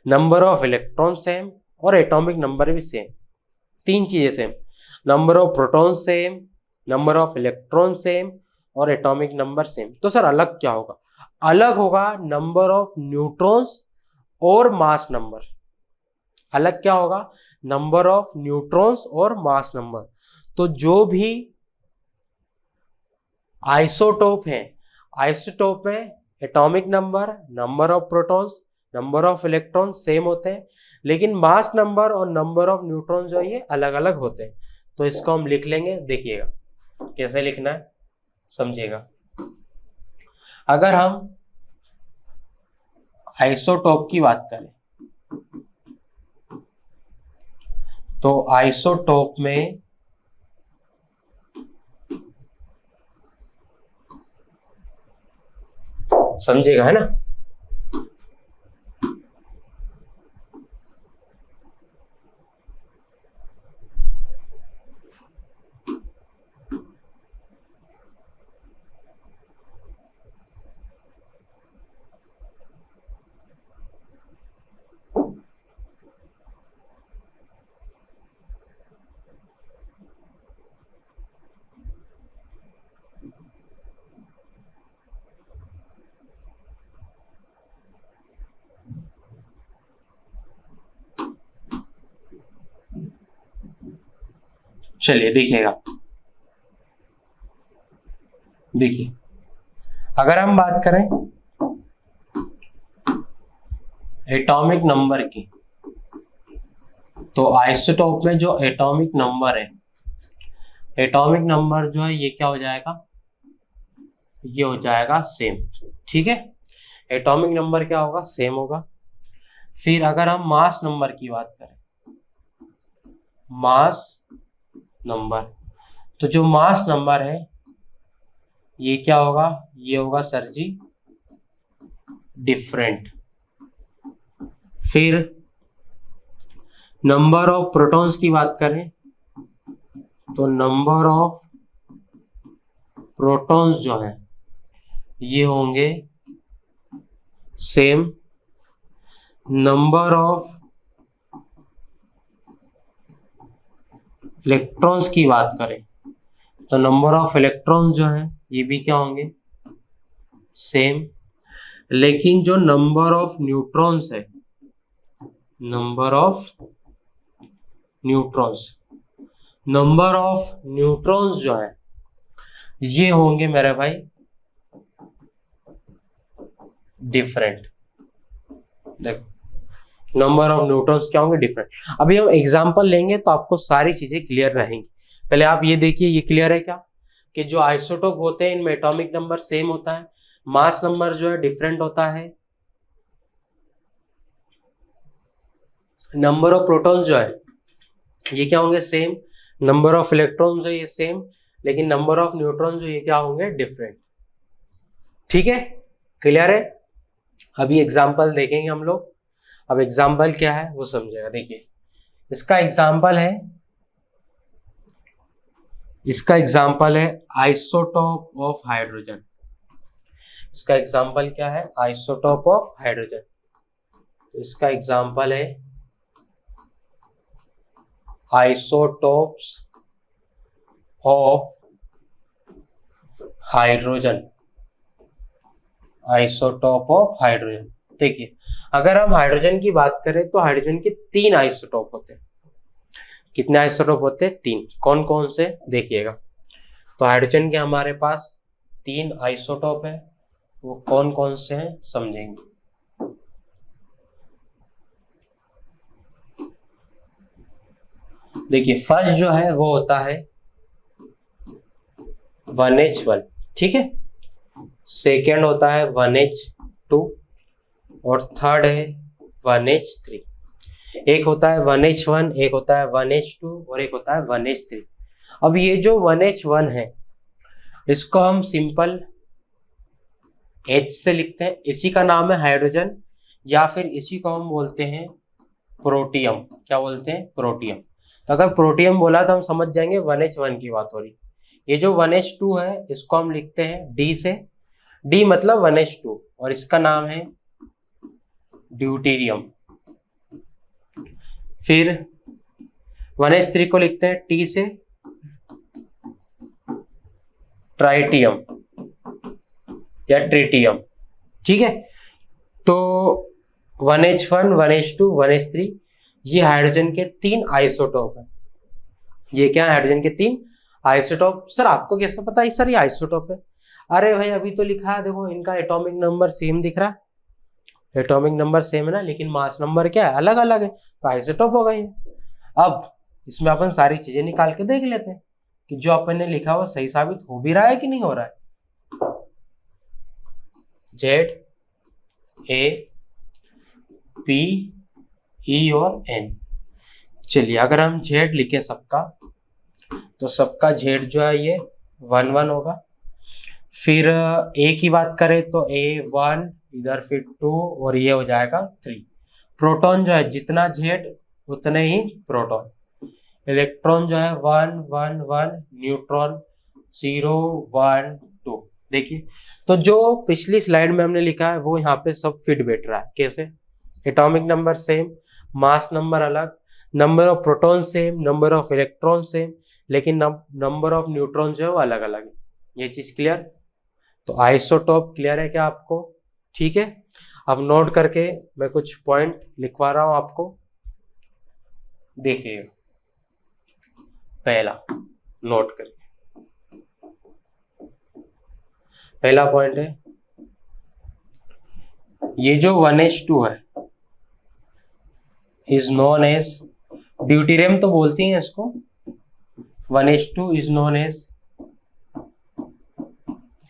[SPEAKER 1] number of electron same और एटॉमिक नंबर भी सेम, तीन चीजें same, number of proton same, number of electron same और एटॉमिक नंबर सेम। तो सर अलग क्या होगा? अलग होगा नंबर ऑफ न्यूट्रॉन्स और मास नंबर। अलग क्या होगा? नंबर ऑफ न्यूट्रॉन्स और मास नंबर। तो जो भी आइसोटोप है, आइसोटोप में atomic number, number of protons, number of electron same होते हैं, लेकिन मास नंबर और नंबर ऑफ न्यूट्रॉन जो है ये अलग अलग होते हैं। तो इसको हम लिख लेंगे, देखिएगा कैसे लिखना है समझिएगा। अगर हम आइसोटोप की बात करें तो आइसोटोप में समझिएगा, है ना, चलिए देखिएगा, देखिए अगर हम बात करें एटॉमिक नंबर की, तो आइसोटोप में जो एटॉमिक नंबर है, एटॉमिक नंबर जो है ये क्या हो जाएगा, ये हो जाएगा सेम, ठीक है, एटॉमिक नंबर क्या होगा, सेम होगा। फिर अगर हम मास नंबर की बात करें, मास नंबर, तो जो मास नंबर है ये क्या होगा, ये होगा सर जी डिफरेंट। फिर नंबर ऑफ प्रोटॉन्स की बात करें तो नंबर ऑफ प्रोटॉन्स जो है ये होंगे सेम। नंबर ऑफ इलेक्ट्रॉन्स की बात करें तो नंबर ऑफ इलेक्ट्रॉन्स जो है ये भी क्या होंगे, सेम। लेकिन जो नंबर ऑफ न्यूट्रॉन्स है, number of neutrons, number of neutrons जो है ये होंगे मेरे भाई डिफरेंट। देखो नंबर ऑफ न्यूट्रॉन्स क्या होंगे, डिफरेंट। अभी हम एग्जांपल लेंगे तो आपको सारी चीजें क्लियर रहेंगी। पहले आप ये देखिए, ये क्लियर है क्या कि जो आइसोटोप होते हैं इनमें एटॉमिक नंबर सेम होता है, मास नंबर जो है डिफरेंट होता है, नंबर ऑफ प्रोटॉन्स जो है ये क्या होंगे, सेम, नंबर ऑफ इलेक्ट्रॉन जो ये सेम, लेकिन नंबर ऑफ न्यूट्रॉन जो ये क्या होंगे, डिफरेंट। ठीक है, क्लियर है। अभी एग्जांपल देखेंगे हम लोग। अब एग्जांपल क्या है वो समझेगा। देखिए इसका एग्जांपल है, इसका एग्जांपल है आइसोटोप ऑफ हाइड्रोजन। इसका एग्जांपल क्या है, आइसोटोप ऑफ हाइड्रोजन। तो इसका एग्जांपल है isotopes of hydrogen, isotope of hydrogen. देखिए अगर हम हाइड्रोजन की बात करें तो हाइड्रोजन के 3 आइसोटोप होते हैं। कितने आइसोटोप होते हैं, 3। कौन कौन से, देखिएगा। तो हाइड्रोजन के हमारे पास 3 आइसोटोप है, वो कौन कौन से हैं समझेंगे। देखिए फर्स्ट जो है वो होता है 1H1, ठीक है। सेकेंड होता है 1H2 और थर्ड है 1H3। एक होता है 1H1, एक होता है 1H2 और एक होता है 1H3। अब ये जो 1H1 है इसको हम सिंपल H से लिखते हैं, इसी का नाम है हाइड्रोजन, या फिर इसी को हम बोलते हैं प्रोटियम। क्या बोलते हैं? प्रोटियम। तो अगर प्रोटियम बोला तो हम समझ जाएंगे 1H1 की बात हो रही। ये जो 1H2 है इसको हम लिखते हैं D से, D मतलब 1H2 और इसका नाम है ड्यूटेरियम। फिर 1H3 को लिखते हैं T से, ट्राइटियम या ट्रिटियम, ठीक है। तो 1H1, 1H2, 1H3 ये हाइड्रोजन के 3 आइसोटोप है। ये क्या है? हाइड्रोजन के 3 आइसोटोप। सर आपको कैसे पता है सर ये आइसोटोप है? अरे भाई अभी तो लिखा है, देखो इनका एटॉमिक नंबर सेम दिख रहा है। एटॉमिक नंबर सेम है ना, लेकिन मास नंबर क्या है? अलग अलग है, तो आइसोटोप हो गई है। अब इसमें अपन सारी चीजें निकाल के देख लेते हैं कि जो अपन ने लिखा वो सही साबित हो भी रहा है कि नहीं हो रहा है। ZAPE और N। चलिए अगर हम Z लिखें सबका, तो सबका Z जो है ये 1 1 होगा। फिर A की बात करें तो A 1, इधर फिर 2 और ये हो जाएगा 3। प्रोटॉन जो है जितना Z उतने ही प्रोटॉन। इलेक्ट्रॉन जो है 1 1 1, न्यूट्रॉन 0 1 2। देखिए तो जो पिछली स्लाइड में हमने लिखा है वो यहाँ पे सब फिट बैठ रहा है। कैसे? Atomic number same, mass number अलग, number of proton same, number of electron same, लेकिन नंबर ऑफ न्यूट्रॉन जो है वो अलग अलग है। ये चीज क्लियर? तो आइसोटोप क्लियर है क्या आपको? ठीक है। अब नोट करके मैं कुछ पॉइंट लिखवा रहा हूं आपको, देखिए। पहला नोट करके, पहला पॉइंट है ये जो 1H2 है इज नोन एज, ड्यूटेरियम तो बोलती हैं इसको, 1H2 is known as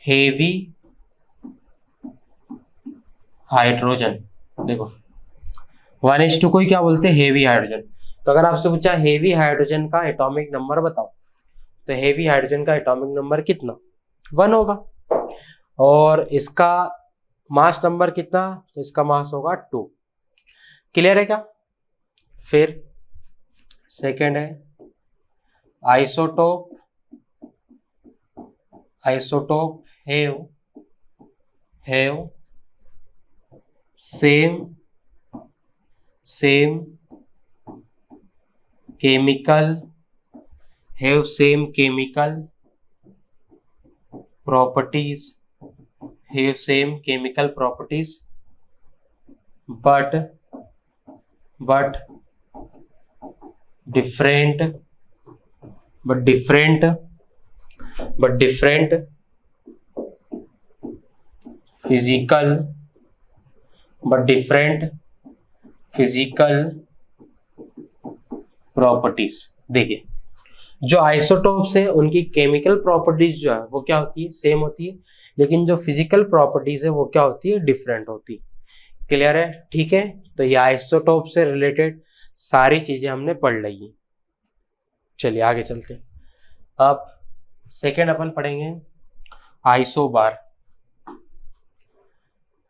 [SPEAKER 1] heavy hydrogen. देखो 1H2 को ही क्या बोलते हैं? Heavy hydrogen. तो अगर आपसे पूछा हेवी हाइड्रोजन का एटॉमिक नंबर बताओ, तो हेवी हाइड्रोजन का एटॉमिक नंबर कितना? 1 होगा। और इसका मास नंबर कितना? तो इसका मास होगा 2। क्लियर है क्या? फिर सेकेंड है isotope, isotope have same chemical, have same chemical properties, have same chemical properties, but different physical properties. देखिए जो आइसोटोप्स है उनकी केमिकल प्रॉपर्टीज जो है वो क्या होती है? सेम होती है, लेकिन जो फिजिकल प्रॉपर्टीज है वो क्या होती है? डिफरेंट होती है। क्लियर है? ठीक है। तो ये आइसोटोप से रिलेटेड सारी चीजें हमने पढ़ ली है। चलिए आगे चलते हैं। अब सेकेंड अपन पढ़ेंगे आइसोबार।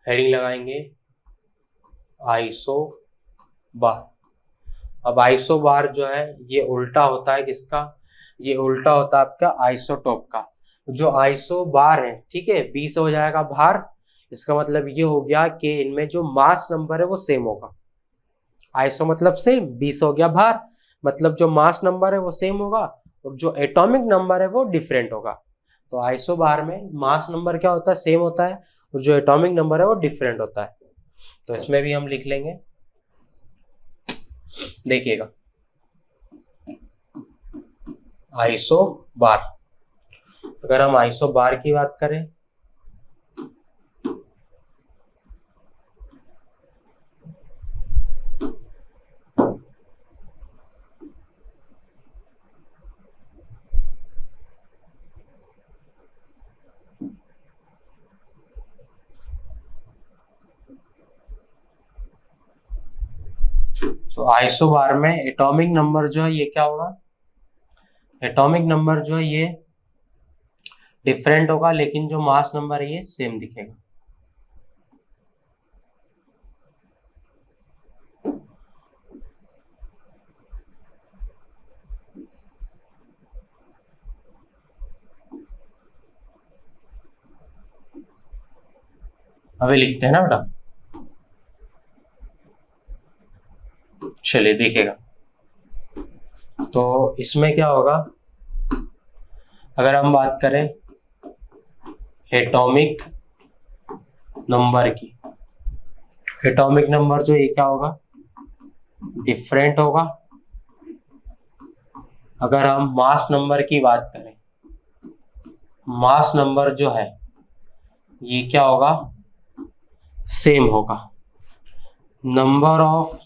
[SPEAKER 1] हेडिंग लगाएंगे आइसोबार। अब आइसोबार जो है ये उल्टा होता है किसका? ये उल्टा होता है आपका आइसोटोप का। जो आइसोबार है, ठीक है, 20 हो जाएगा भार। इसका मतलब ये हो गया कि इनमें जो मास नंबर है वो सेम होगा। आइसो मतलब सेम, 20 हो गया भार, मतलब जो मास नंबर है वो सेम होगा और जो एटॉमिक नंबर है वो डिफरेंट होगा। तो आइसोबार में मास नंबर क्या होता है? सेम होता है, और जो एटॉमिक नंबर है वो डिफरेंट होता है। तो इसमें भी हम लिख लेंगे, देखिएगा आइसोबार। अगर हम आइसोबार की बात करें तो आइसोबार में एटॉमिक नंबर जो है ये क्या होगा, एटॉमिक नंबर जो है ये डिफरेंट होगा, लेकिन जो मास नंबर है ये सेम दिखेगा। अभी लिखते हैं ना बेटा, चलिए देखिएगा। तो इसमें क्या होगा, अगर हम बात करें एटॉमिक नंबर की, एटॉमिक नंबर जो ये क्या होगा, डिफरेंट होगा। अगर हम मास नंबर की बात करें, मास नंबर जो है ये क्या होगा, सेम होगा। नंबर ऑफ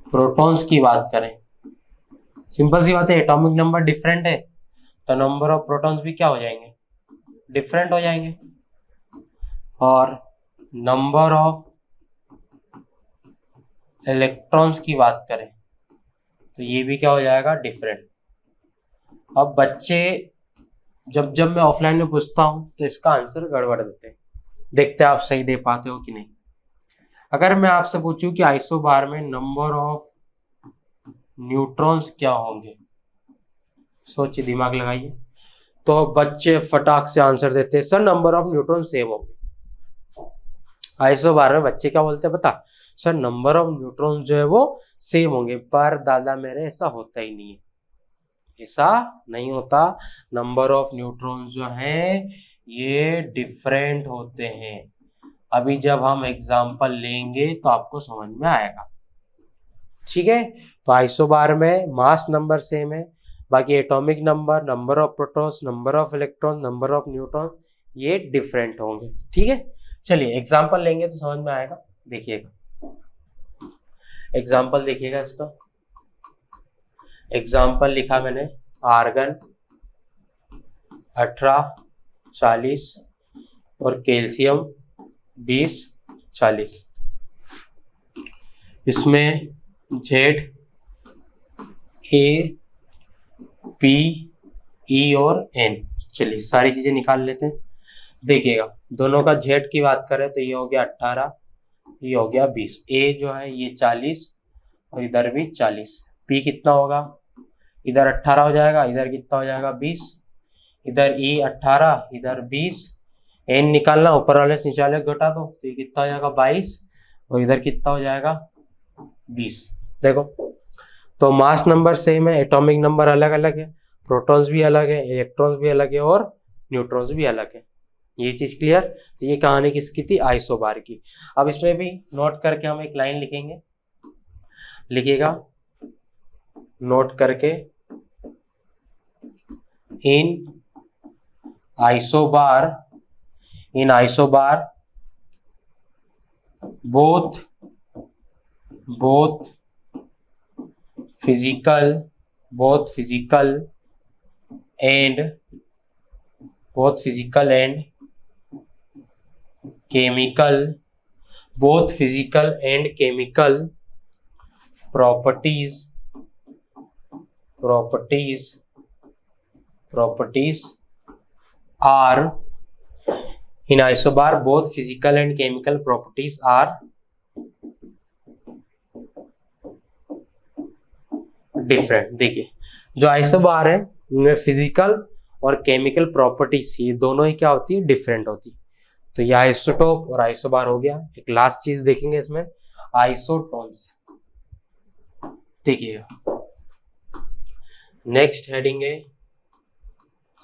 [SPEAKER 1] प्रोटॉन्स की बात करें, सिंपल सी बात है, एटॉमिक नंबर डिफरेंट है तो नंबर ऑफ प्रोटॉन्स भी क्या हो जाएंगे, डिफरेंट हो जाएंगे। और नंबर ऑफ इलेक्ट्रॉन्स की बात करें तो ये भी क्या हो जाएगा, डिफरेंट। अब बच्चे जब जब मैं ऑफलाइन में पूछता हूं तो इसका आंसर गड़बड़ देते हैं, देखते हैं आप सही दे पाते हो कि नहीं। अगर मैं आपसे पूछूं कि आइसोबार में नंबर ऑफ न्यूट्रॉन्स क्या होंगे, सोचिए, दिमाग लगाइए। तो बच्चे फटाक से आंसर देते हैं, sir number of neutron same होंगे। आइसोबार में बच्चे क्या बोलते हैं बता, सर नंबर ऑफ न्यूट्रॉन जो है वो सेम होंगे। पर दादा मेरे ऐसा होता ही नहीं है, ऐसा नहीं होता। नंबर ऑफ न्यूट्रॉन्स जो हैं ये डिफरेंट होते हैं। अभी जब हम एग्जांपल लेंगे तो आपको समझ में आएगा, ठीक है। तो आइसोबार में मास नंबर सेम है, बाकी atomic number, number of protons, number of electron, number of neutron ये डिफरेंट होंगे, ठीक है। चलिए एग्जांपल लेंगे तो समझ में आएगा, देखिएगा एग्जांपल देखिएगा इसका। एग्जाम्पल लिखा मैंने, आर्गन 18, 40 और कैल्शियम 20, 40। इसमें जेड, ए, पी, ई और एन, चलिए सारी चीजें निकाल लेते हैं। देखिएगा दोनों का जेड की बात करें तो ये हो गया 18, ये हो गया 20। ए जो है ये 40 और इधर भी 40। पी कितना होगा, इधर 18 हो जाएगा, इधर कितना हो जाएगा 20, इधर ई 18, इधर 20। एन निकालना, ऊपर वाले से नीचे वाले घटा दो तो ये कितना हो जाएगा 22 और इधर कितना हो जाएगा 20। देखो तो मास नंबर सेम है, एटॉमिक नंबर अलग अलग है, प्रोटॉन्स भी अलग है, इलेक्ट्रॉन्स भी अलग है और न्यूट्रॉन्स भी अलग है। ये चीज क्लियर। तो ये कहानी किसकी थी, आइसोबार की। अब इसमें भी नोट करके हम एक लाइन लिखेंगे, लिखिएगा नोट करके, इन isobar both physical and chemical properties are in isobar, both physical and chemical properties are different. देखिए जो आइसोबार है उनमें फिजिकल और केमिकल प्रॉपर्टीज ये दोनों ही क्या होती है, डिफरेंट होती है। तो ये आइसोटोप और आइसोबार हो गया। एक लास्ट चीज देखेंगे इसमें, आइसोटोन्स। देखिएगा नेक्स्ट हेडिंग है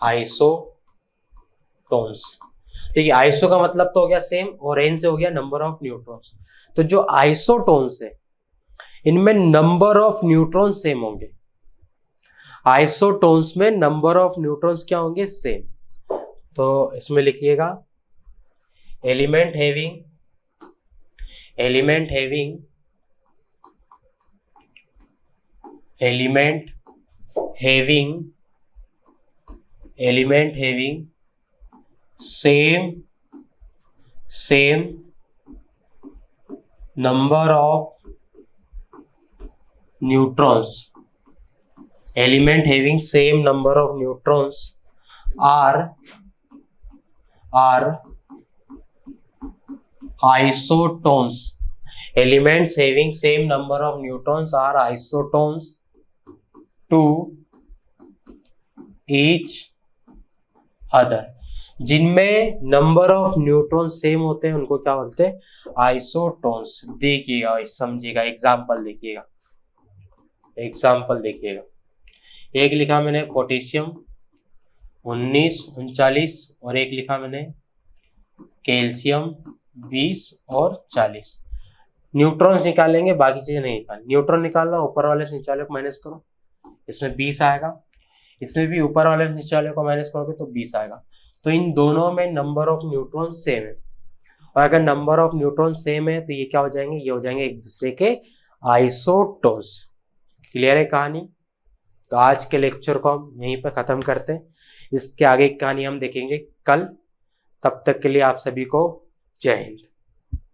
[SPEAKER 1] आइसोटोन्स। देखिए आइसो का मतलब तो हो गया सेम और एन से हो गया नंबर ऑफ न्यूट्रॉन्स। तो जो आइसोटोन्स है इनमें नंबर ऑफ न्यूट्रॉन सेम होंगे। आइसोटोन्स में नंबर ऑफ न्यूट्रॉन्स क्या होंगे, सेम। तो इसमें लिखिएगा element having same number of neutrons, element having same number of neutrons are isotones. Elements having same number of neutrons are isotones to each other. जिनमें number of neutron same होते हैं उनको क्या बोलते हैं? आइसोटोन्स. देखिएगा, समझिएगा, एग्जाम्पल देखिएगा. एक लिखा मैंने पोटेशियम 19, 39 और एक लिखा मैंने कैल्शियम 20 और 40. न्यूट्रॉन्स निकालेंगे, बाकी चीजें नहीं निकाल. न्यूट्रॉन निकालना, ऊपर वाले से नीचे वाले को माइनस करो, इसमें 20 आएगा. इसमें भी ऊपर वाले से नीचे वाले को माइनस करोगे तो 20 आएगा. तो इन दोनों में नंबर ऑफ न्यूट्रॉन सेम है. और अगर नंबर ऑफ न्यूट्रॉन सेम है तो ये क्या हो जाएंगे? ये हो जाएंगे एक दूसरे के आइसोटोन्स. क्लियर है कहानी? तो आज के लेक्चर को हम यहीं पर खत्म करते हैं. इसके आगे की कहानी हम देखेंगे कल. तब तक के लिए आप सभी को जय हिंद.